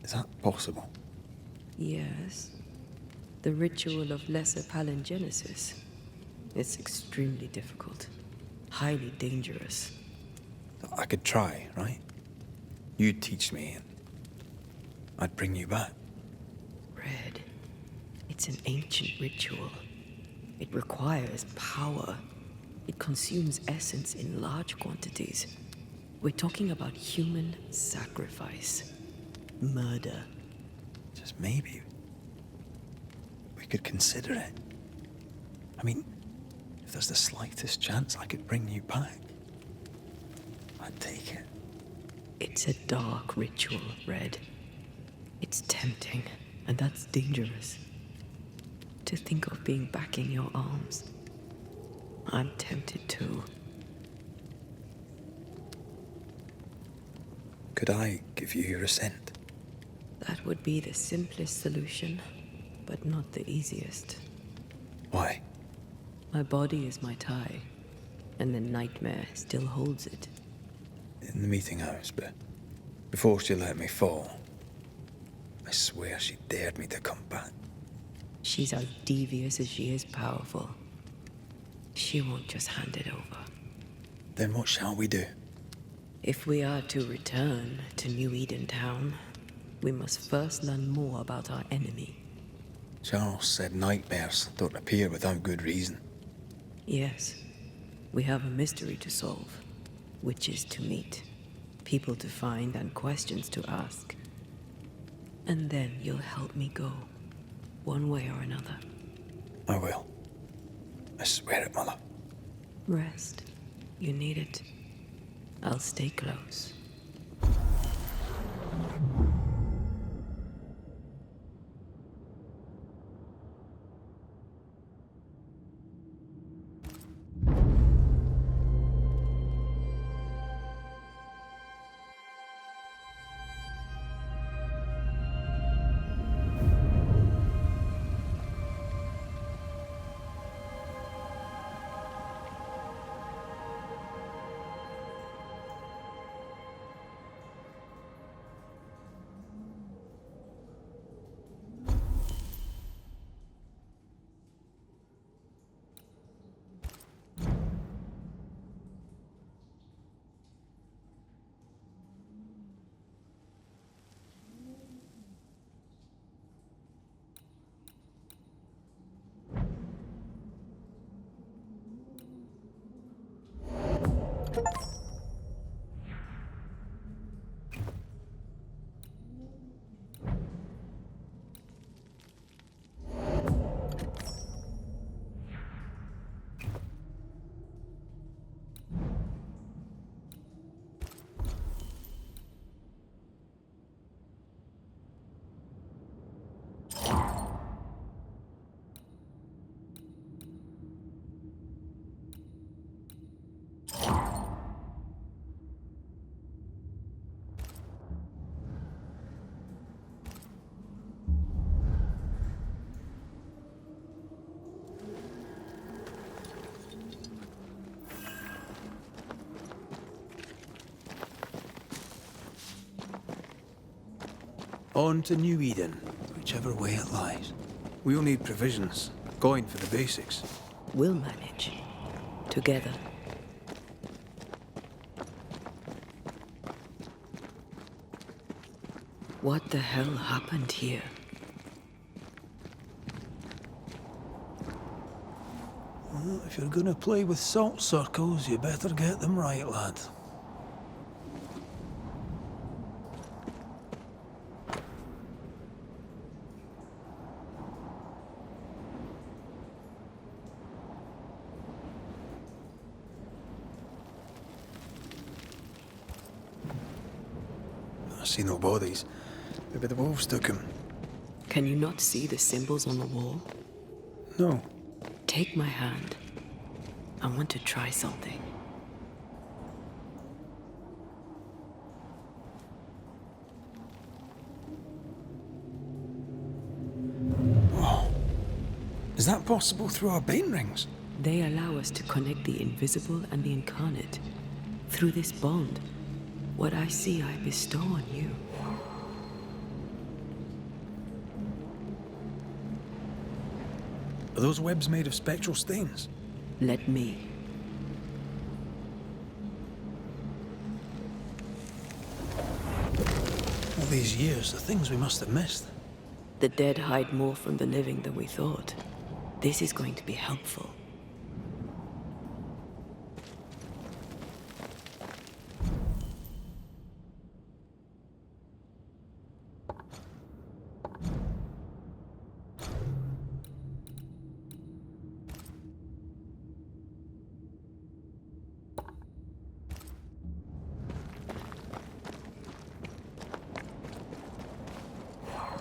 Is that possible? Yes. The ritual of lesser palingenesis. It's extremely difficult. Highly dangerous. I could try, right? You teach me. I'd bring you back. Red, it's an ancient ritual. It requires power. It consumes essence in large quantities. We're talking about human sacrifice. Murder. Just maybe we could consider it. I mean, if there's the slightest chance I could bring you back, I'd take it. It's a dark ritual, Red. It's tempting, and that's dangerous. To think of being back in your arms. I'm tempted too. Could I give you your assent? That would be the simplest solution, but not the easiest. Why? My body is my tie, and the nightmare still holds it. In the meeting house, but before she let me fall, I swear she dared me to come back. She's as devious as she is powerful. She won't just hand it over. Then what shall we do? If we are to return to New Eden Town, we must first learn more about our enemy. Charles said nightmares don't appear without good reason. Yes, we have a mystery to solve. Witches to meet, people to find, and questions to ask. And then you'll help me go, one way or another. I will. I swear it, Mother. Rest. You need it. I'll stay close. On to New Eden, whichever way it lies. We'll need provisions, going for the basics. We'll manage. Together. What the hell happened here? Well, if you're gonna play with salt circles, you better get them right, lad. I see no bodies. Maybe the wolves took him. Can you not see the symbols on the wall? No. Take my hand. I want to try something. Whoa. Is that possible through our bane rings? They allow us to connect the invisible and the incarnate. Through this bond, what I see I bestow on you. Are those webs made of spectral stains? Let me. Well, these years, the things we must have missed. The dead hide more from the living than we thought. This is going to be helpful.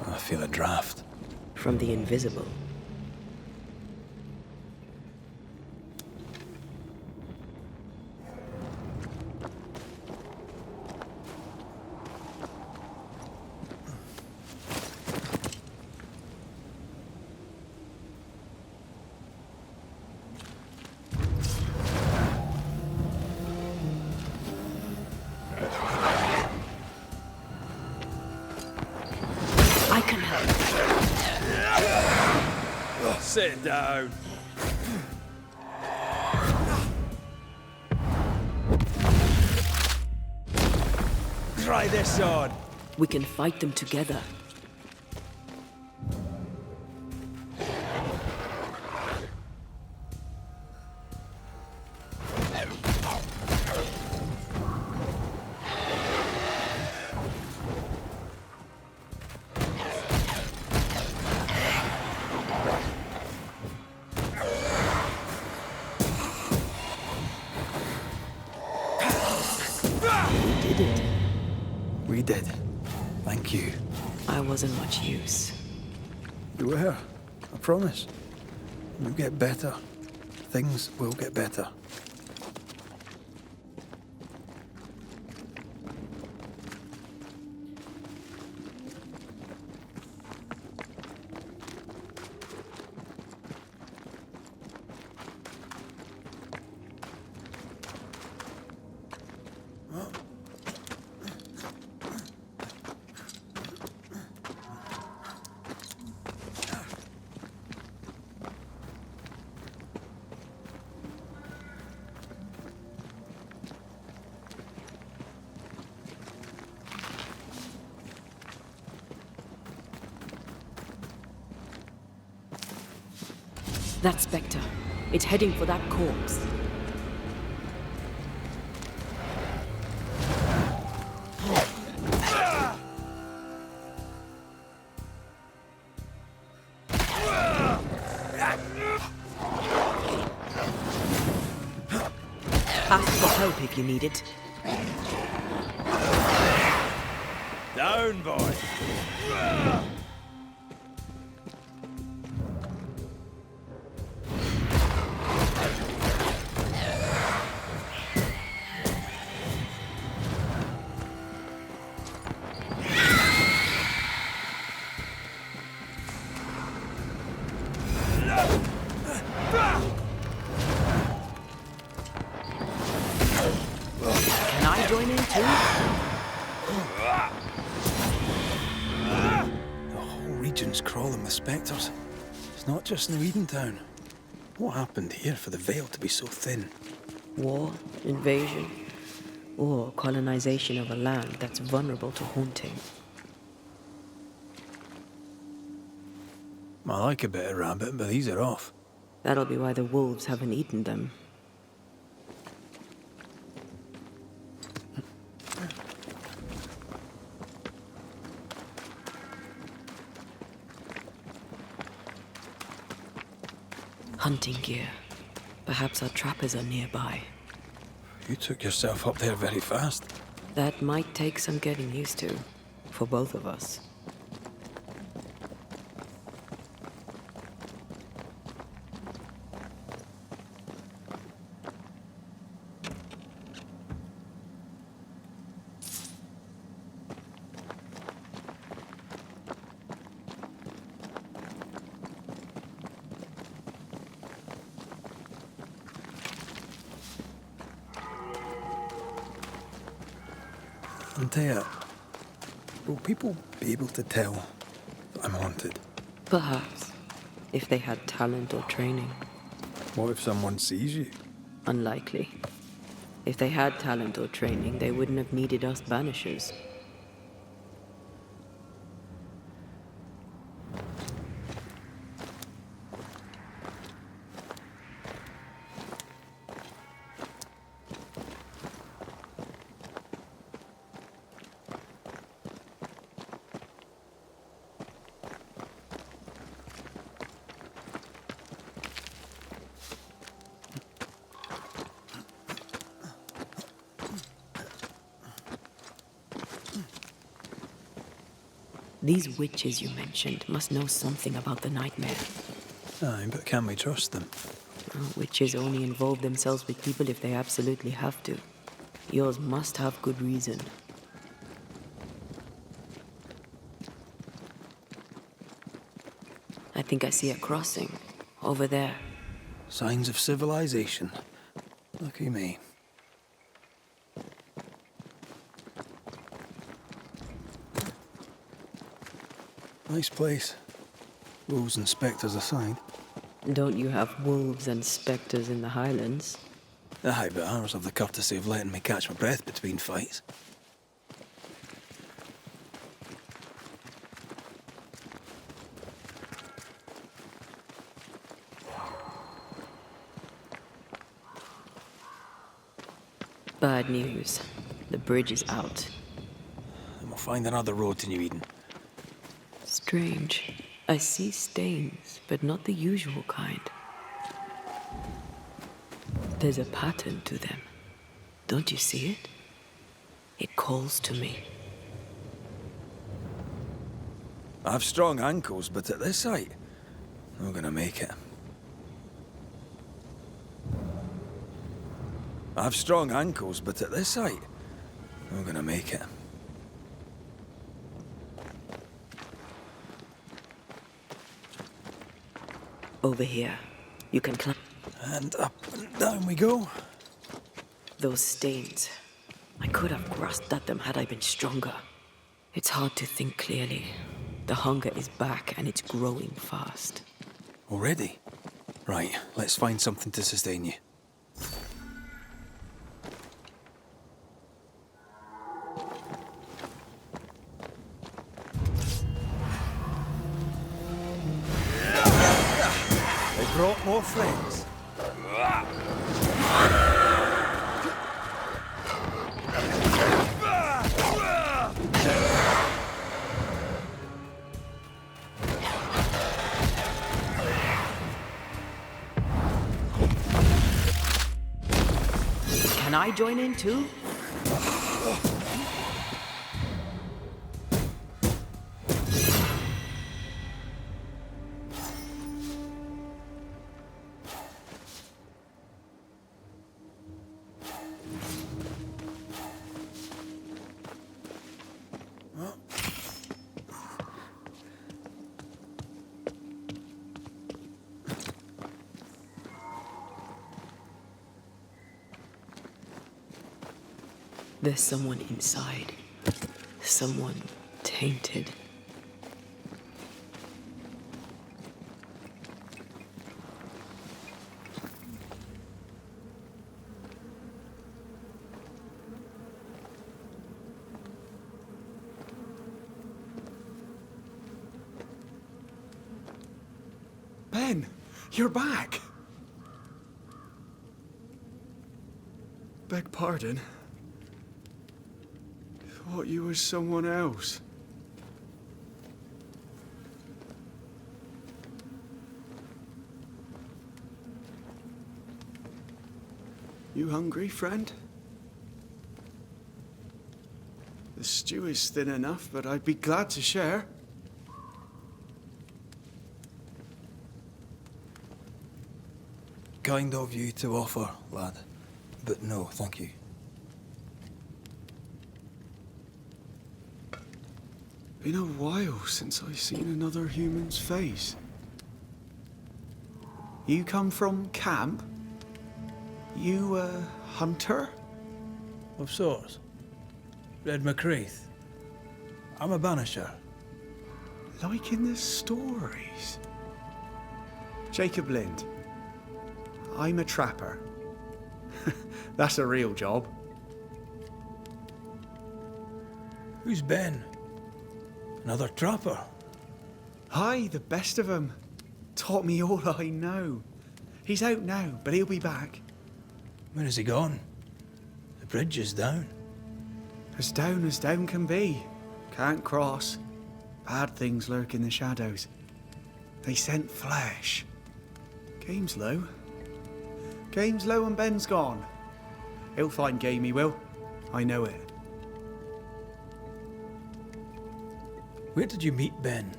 I feel a draft. From the invisible. I can help. Sit down. Try this on. We can fight them together. We did. Thank you. I wasn't much use. You were. I promise. We'll get better. Things will get better. That Spectre. It's heading for that corpse. Ask for help if you need it. Down, boy. Can I join in too? The whole region's crawling with spectres. It's not just New Edentown. What happened here for the veil to be so thin? War, invasion, or colonization of a land that's vulnerable to haunting. I like a bit of rabbit, but these are off. That'll be why the wolves haven't eaten them. Hunting gear. Perhaps our trappers are nearby. You took yourself up there very fast. That might take some getting used to, for both of us. Antea, will people be able to tell that I'm haunted? Perhaps, if they had talent or training. What if someone sees you? Unlikely. If they had talent or training, they wouldn't have needed us Banishers. These witches you mentioned must know something about the nightmare. Aye, but can we trust them? Well, witches only involve themselves with people if they absolutely have to. Yours must have good reason. I think I see a crossing. Over there. Signs of civilization. Lucky me. Nice place. Wolves and spectres aside. Don't you have wolves and spectres in the Highlands? Aye, but ours have the courtesy of letting me catch my breath between fights. Bad news. The bridge is out. Then we'll find another road to New Eden. Strange. I see stains, but not the usual kind. There's a pattern to them. Don't you see it? It calls to me. I've strong ankles, but at this height, I'm not gonna make it. I've strong ankles, but at this height, I'm not gonna make it. Over here. You can climb. And up and down we go. Those stains. I could have grasped at them had I been stronger. It's hard to think clearly. The hunger is back and it's growing fast. Already? Right, let's find something to sustain you. They brought more friends. Can I join in too? There's someone inside. Someone tainted. Ben, you're back. Beg pardon. Thought you was someone else. You hungry, friend? The stew is thin enough, but I'd be glad to share. Kind of you to offer, lad. But no, thank you. Been a while since I've seen another human's face. You come from camp? You a hunter? Of sorts. Red McRaith. I'm a banisher. Like in the stories. Jacob Lind. I'm a trapper. That's a real job. Who's Ben? Another trapper? Aye, the best of 'em. Taught me all I know. He's out now, but he'll be back. Where has he gone? The bridge is down. As down can be. Can't cross. Bad things lurk in the shadows. They scent flesh. Game's low. Game's low and Ben's gone. He'll find game, he will. I know it. Where did you meet Ben?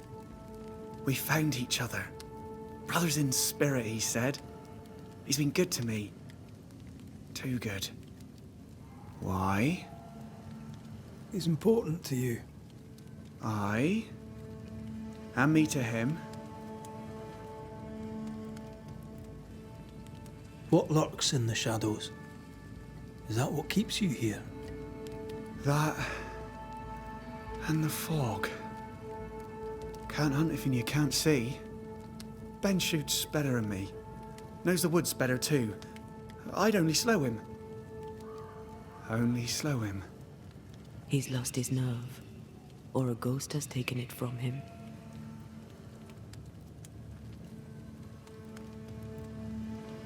We found each other. Brothers in spirit, he said. He's been good to me. Too good. Why? He's important to you. Aye. And me to him. What lurks in the shadows? Is that what keeps you here? That... and the fog. Can't hunt if you can't see. Ben shoots better than me. Knows the woods better too. I'd only slow him. Only slow him. He's lost his nerve, or a ghost has taken it from him.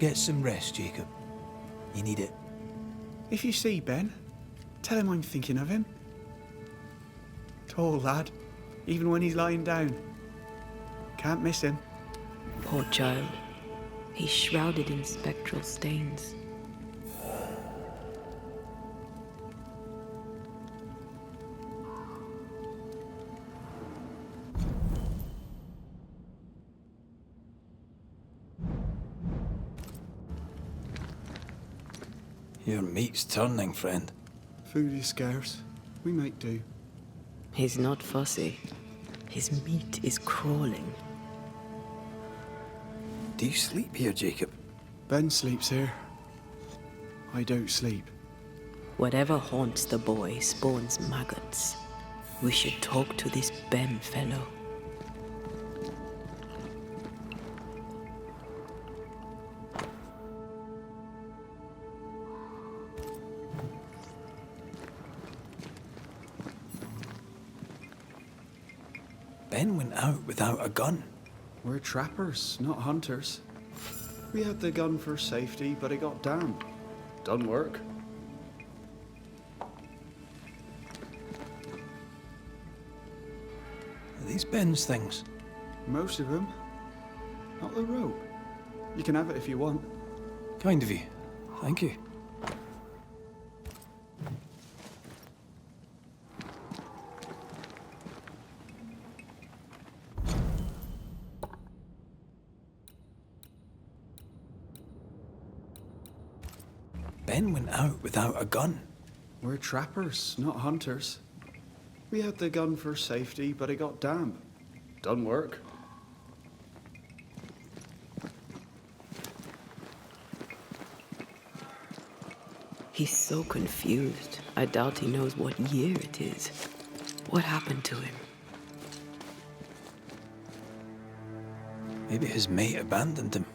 Get some rest, Jacob. You need it. If you see Ben, tell him I'm thinking of him. Tall lad, even when he's lying down. Can't miss him. Poor child. He's shrouded in spectral stains. Your meat's turning, friend. Food is scarce. We make do. He's not fussy. His meat is crawling. Do you sleep here, Jacob? Ben sleeps here. I don't sleep. Whatever haunts the boy spawns maggots. We should talk to this Ben fellow. Ben went out without a gun. We're trappers, not hunters. We had the gun for safety, but it got damp. Done work. Are these Ben's things? Most of them. Not the rope. You can have it if you want. Kind of you. Thank you. Ben went out without a gun. We're trappers, not hunters. We had the gun for safety, but it got damp. Done work. He's so confused. I doubt he knows what year it is. What happened to him? Maybe his mate abandoned him.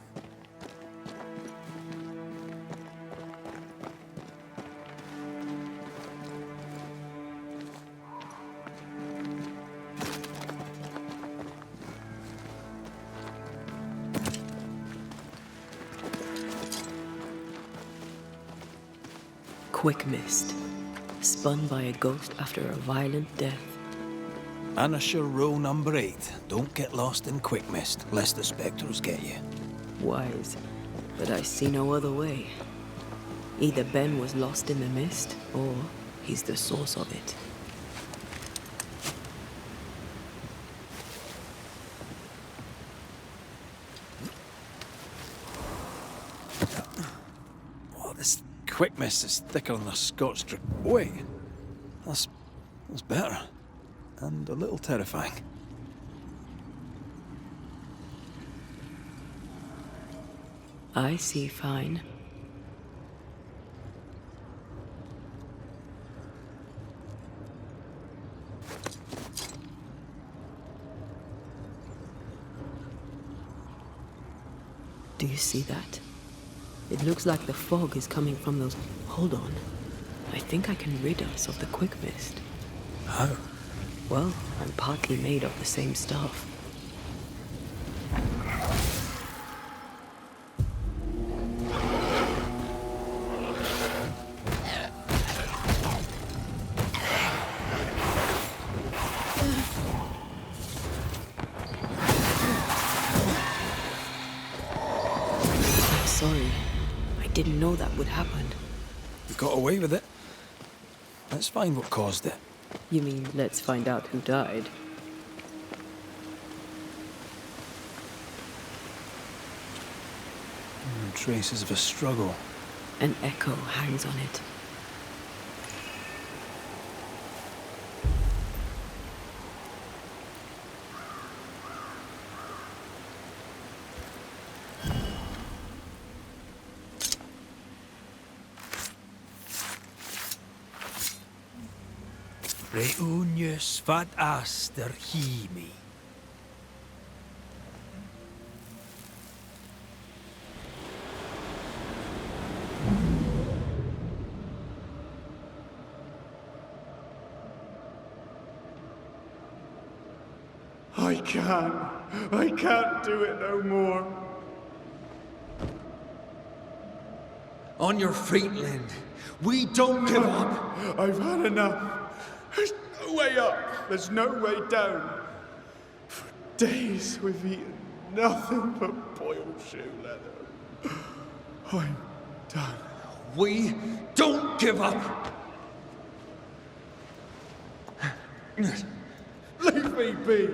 Quick mist. Spun by a ghost after a violent death. Banisher rule number 8. Don't get lost in quick mist, lest the spectres get you. Wise, but I see no other way. Either Ben was lost in the mist, or he's the source of it. Oh, this quick mist is thicker than a Scotch strip. Wait, that's better. And a little terrifying. I see fine. Do you see that? It looks like the fog is coming from those... Hold on. I think I can rid us of the quick mist. How? Well, I'm partly made of the same stuff. I'm sorry. I didn't know that would happen. You got away with it. Let's find what caused it. You mean, let's find out who died? Traces of a struggle. An echo hangs on it. Reunius vad aster himi. I can't do it no more. On your feet, Lind. We don't give up. I've had enough. There's no way up. There's no way down. For days we've eaten nothing but boiled shoe leather. I'm done. We don't give up. Leave me be.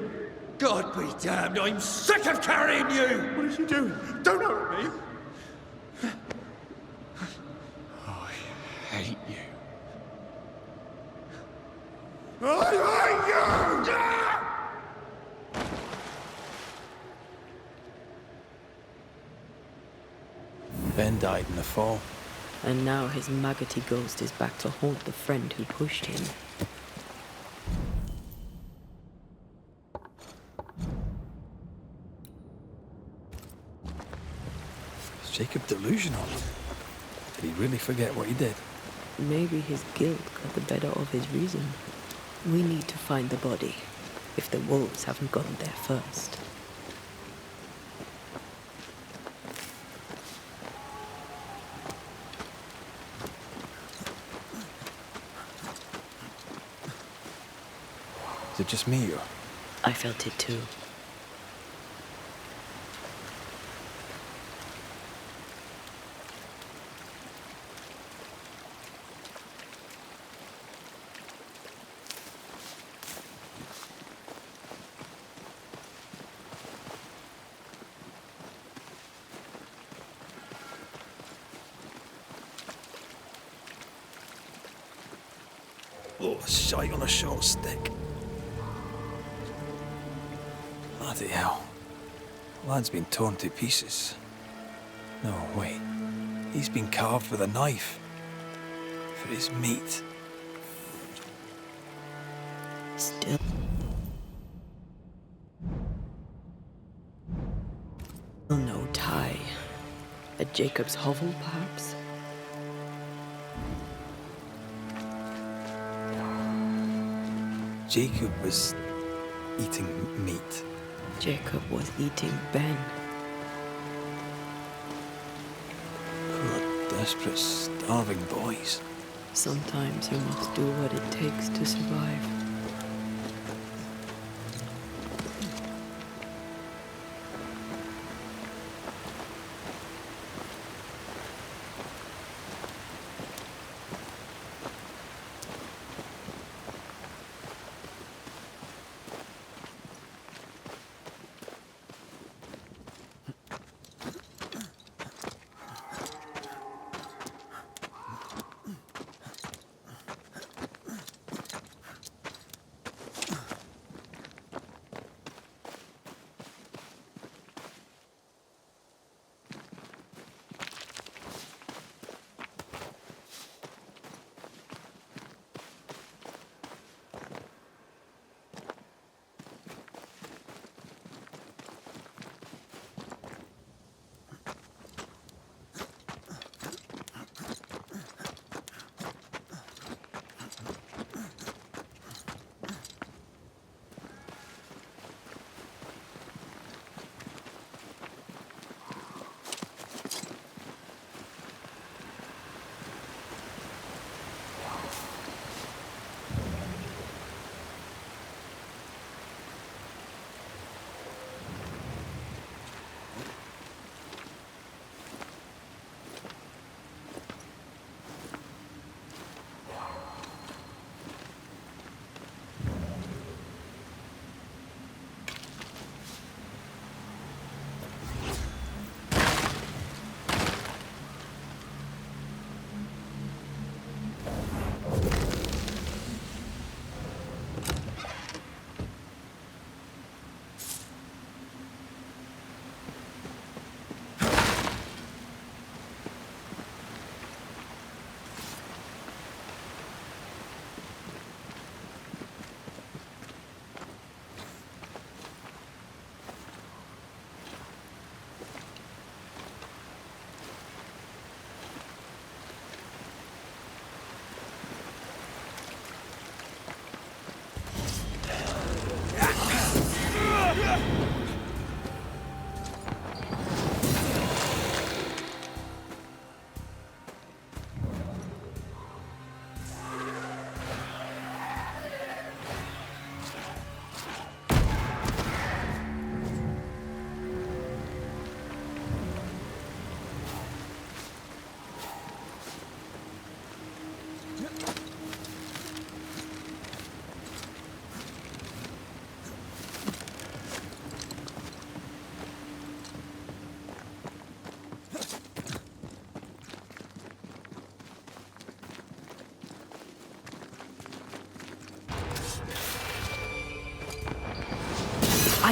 God be damned, I'm sick of carrying you! What are you doing? Don't hurt me. I hate you. I hate you! Ben died in the fall. And now his maggoty ghost is back to haunt the friend who pushed him. Is Jacob delusional? Did he really forget what he did? Maybe his guilt got the better of his reason. We need to find the body, if the wolves haven't gotten there first. Is it just me, or? I felt it too. Oh, shite on a short stick. Bloody hell. Lad's been torn to pieces. No, wait. He's been carved with a knife. For his meat. Still. No tie. At Jacob's hovel, perhaps? Jacob was eating meat. Jacob was eating Ben. Poor, desperate, starving boys. Sometimes you must do what it takes to survive.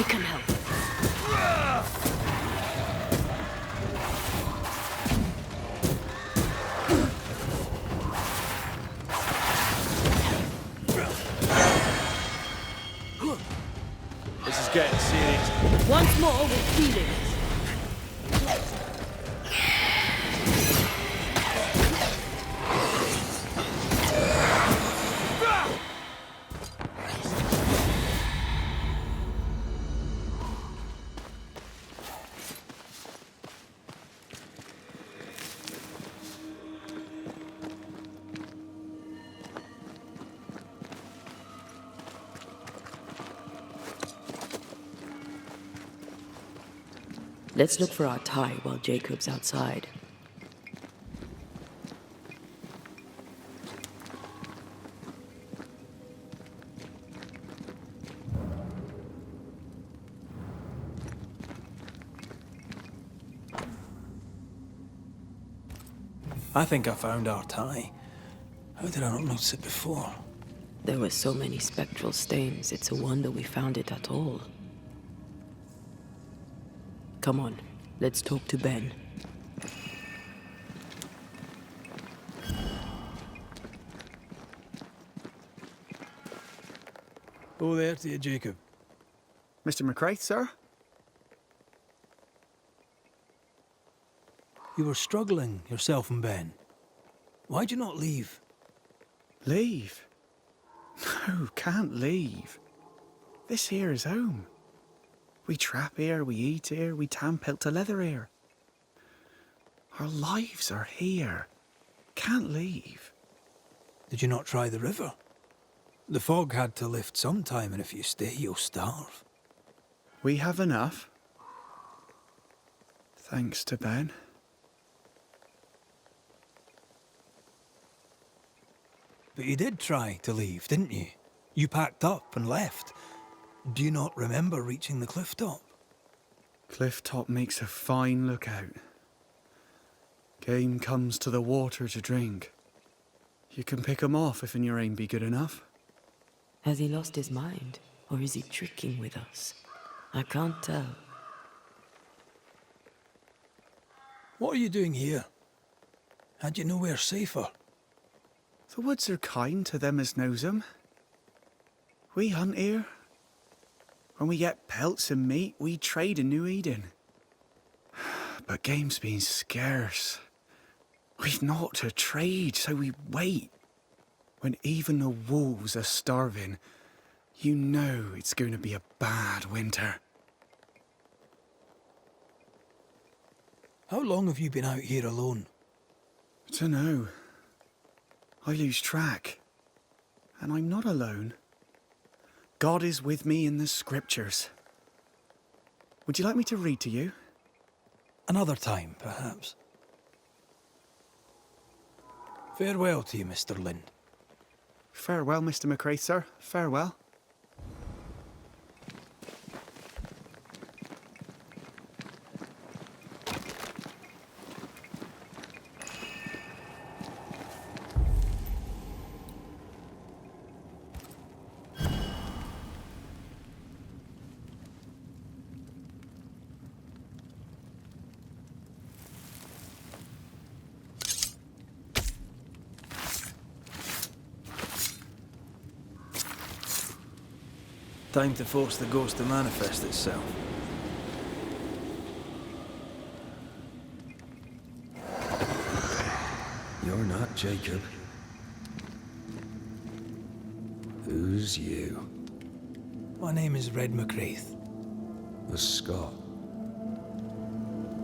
I can help. This is getting serious. Once more with feelings. Let's look for our tie while Jacob's outside. I think I found our tie. How did I not notice it before? There were so many spectral stains, it's a wonder we found it at all. Come on, let's talk to Ben. Oh, there to you, Jacob. Mr. McCraith, sir? You were struggling, yourself and Ben. Why'd you not leave? Leave? No, can't leave. This here is home. We trap here, we eat here, we tan pelt to leather here. Our lives are here. Can't leave. Did you not try the river? The fog had to lift sometime, and if you stay, you'll starve. We have enough. Thanks to Ben. But you did try to leave, didn't you? You packed up and left. Do you not remember reaching the cliff top? Cliff top makes a fine lookout. Game comes to the water to drink. You can pick 'em off if your aim be good enough. Has he lost his mind, or is he tricking with us? I can't tell. What are you doing here? Had you nowhere safer? The woods are kind to them as knows 'em. We hunt here. When we get pelts and meat, we trade in New Eden. But game's been scarce. We've naught to trade, so we wait. When even the wolves are starving, you know it's going to be a bad winter. How long have you been out here alone? Dunno. I lose track. And I'm not alone. God is with me in the scriptures. Would you like me to read to you? Another time, perhaps. Farewell to you, Mr. Lind. Farewell, Mr. McCraith, sir. Farewell. Time to force the ghost to manifest itself. You're not Jacob. Who's you? My name is Red McCraith. A Scot.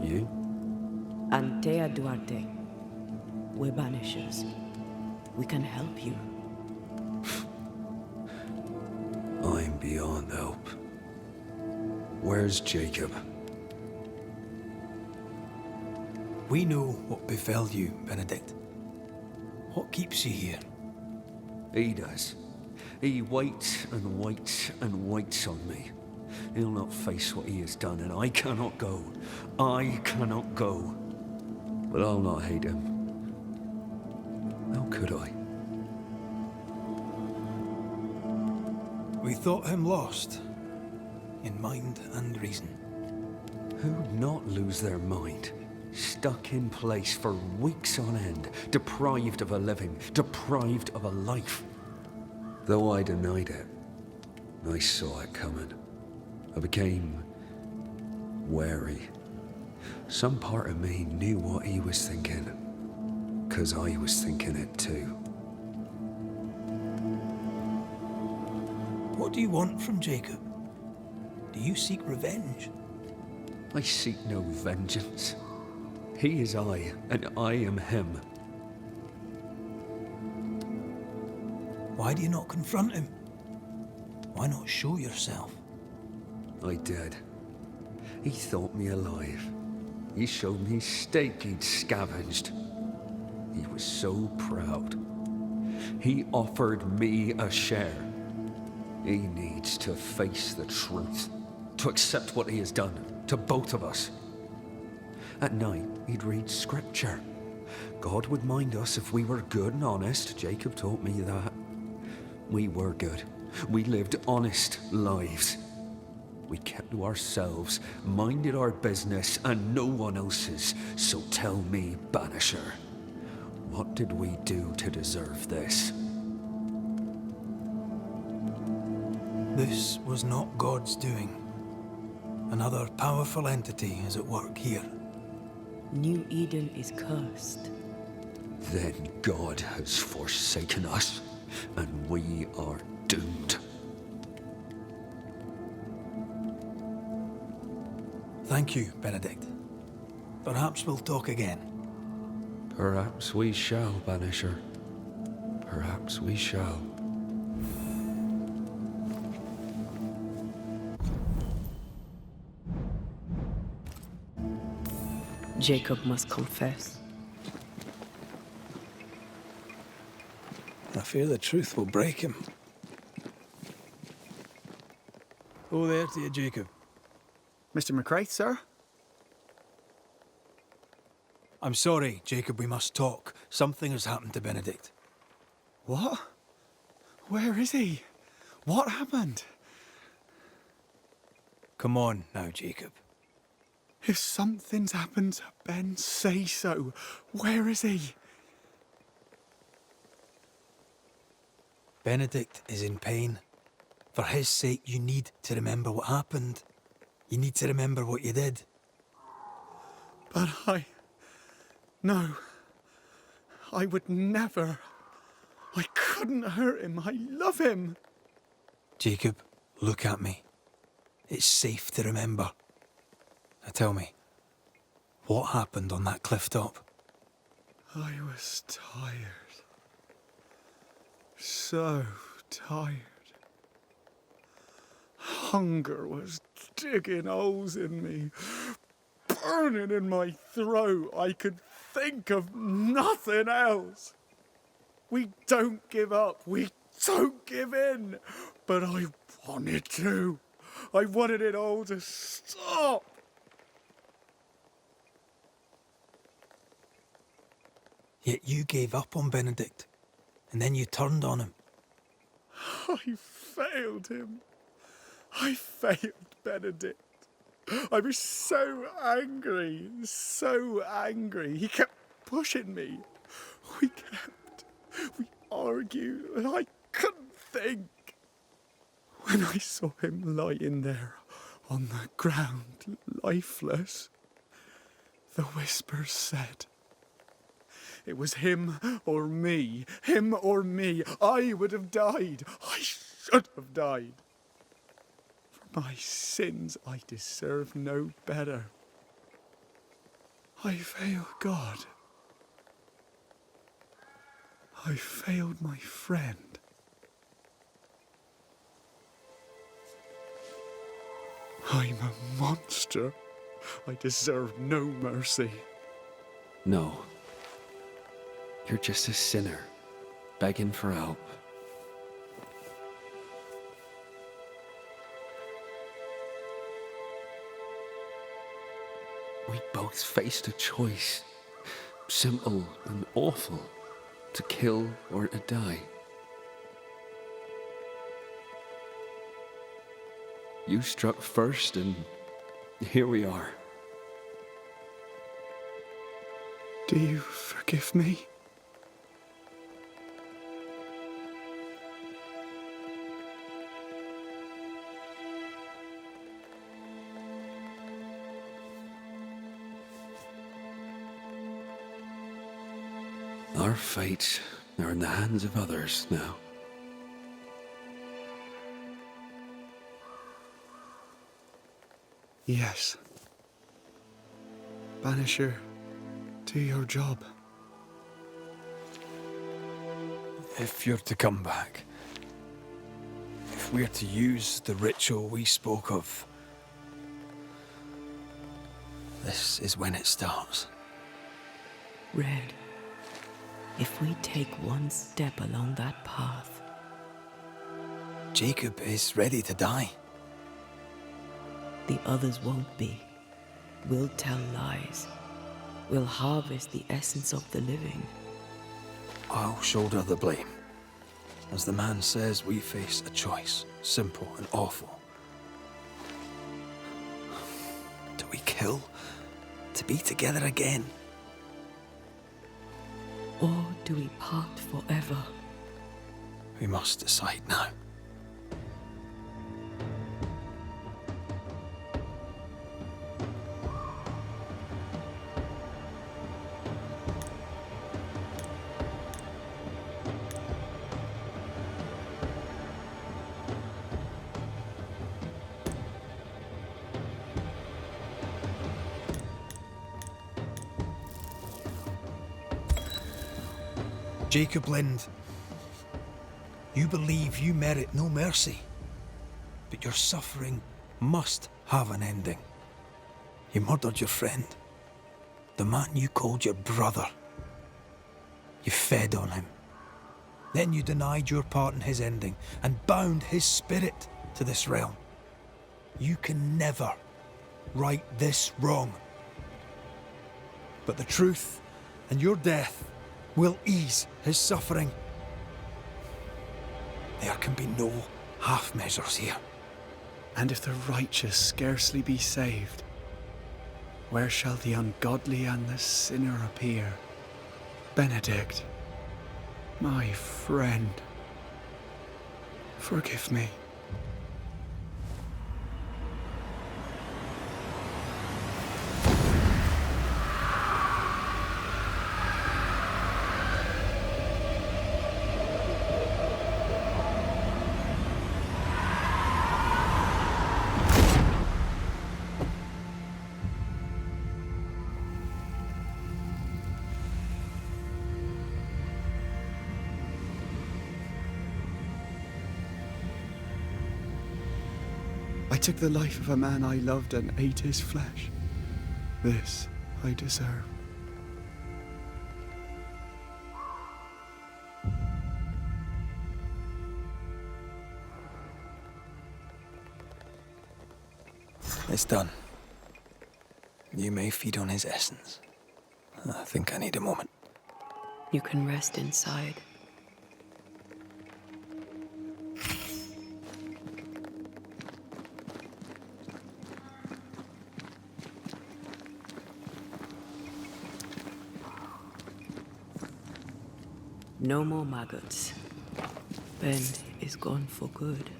You? Antea Duarte. We're Banishers. We can help you. I'm beyond help. Where's Jacob? We know what befell you, Benedict. What keeps you here? He does. He waits and waits and waits on me. He'll not face what he has done, and I cannot go. I cannot go. But I'll not hate him. How could I? We thought him lost. in mind and reason. Who'd not lose their mind? Stuck in place for weeks on end, deprived of a living, deprived of a life. Though I denied it, I saw it coming. I became wary. Some part of me knew what he was thinking, 'cause I was thinking it too. What do you want from Jacob? Do you seek revenge? I seek no vengeance. He is I, and I am him. Why do you not confront him? Why not show yourself? I did. He thought me alive. He showed me steak he'd scavenged. He was so proud. He offered me a share. He needs to face the truth, to accept what he has done to both of us. At night, he'd read scripture. God would mind us if we were good and honest. Jacob taught me that. We were good. We lived honest lives. We kept to ourselves, minded our business and no one else's. So tell me, Banisher, what did we do to deserve this? This was not God's doing. Another powerful entity is at work here. New Eden is cursed. Then God has forsaken us, and we are doomed. Thank you, Benedict. Perhaps we'll talk again. Perhaps we shall, Banisher. Perhaps we shall. Jacob must confess. I fear the truth will break him. Oh, there to you, Jacob. Mr. McCraith, sir? I'm sorry, Jacob, we must talk. Something has happened to Benedict. What? Where is he? What happened? Come on now, Jacob. If something's happened to Ben, say so. Where is he? Benedict is in pain. For his sake, you need to remember what happened. You need to remember what you did. But No. I would never. I couldn't hurt him. I love him. Jacob, look at me. It's safe to remember. Now tell me, what happened on that cliff top? I was tired. So tired. Hunger was digging holes in me, burning in my throat. I could think of nothing else. We don't give up. We don't give in. But I wanted to. I wanted it all to stop. Yet you gave up on Benedict, and then you turned on him. I failed him. I failed Benedict. I was so angry, so angry. He kept pushing me. We argued, and I couldn't think. When I saw him lying there on the ground, lifeless, the whispers said, it was him or me. Him or me. I would have died. I should have died. For my sins, I deserve no better. I failed God. I failed my friend. I'm a monster. I deserve no mercy. No. You're just a sinner, begging for help. We both faced a choice, simple and awful, to kill or to die. You struck first, and here we are. Do you forgive me? Our fates are in the hands of others now. Yes. Banisher, do your job. If you're to come back, if we're to use the ritual we spoke of, this is when it starts. Red, if we take one step along that path... Jacob is ready to die. The others won't be. We'll tell lies. We'll harvest the essence of the living. I'll shoulder the blame. As the man says, we face a choice, simple and awful. Do we kill to be together again? Or do we part forever? We must decide now. Jacob Lind, you believe you merit no mercy, but your suffering must have an ending. You murdered your friend, the man you called your brother. You fed on him. Then you denied your part in his ending and bound his spirit to this realm. You can never right this wrong. But the truth and your death will ease his suffering. There can be no half measures here. And if the righteous scarcely be saved, where shall the ungodly and the sinner appear? Benedict, my friend, forgive me. I took the life of a man I loved and ate his flesh. This I deserve. It's done. You may feed on his essence. I think I need a moment. You can rest inside. No more maggots. Ben is gone for good.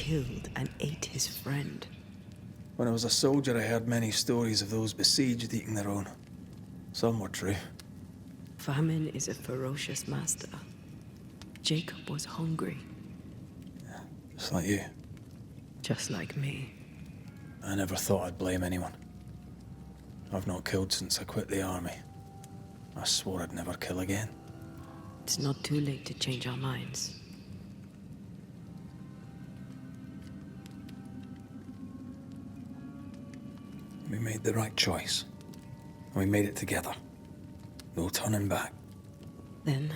killed and ate his friend. When I was a soldier, I heard many stories of those besieged eating their own. Some were true. Famine is a ferocious master. Jacob was hungry. Just like you. Just like me. I never thought I'd blame anyone. I've not killed since I quit the army. I swore I'd never kill again. It's not too late to change our minds. We made the right choice. And we made it together. No turning back. Then,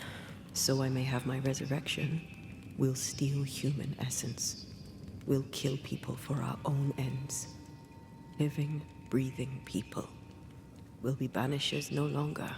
so I may have my resurrection, we'll steal human essence. We'll kill people for our own ends. Living, breathing people. We'll be banishers no longer.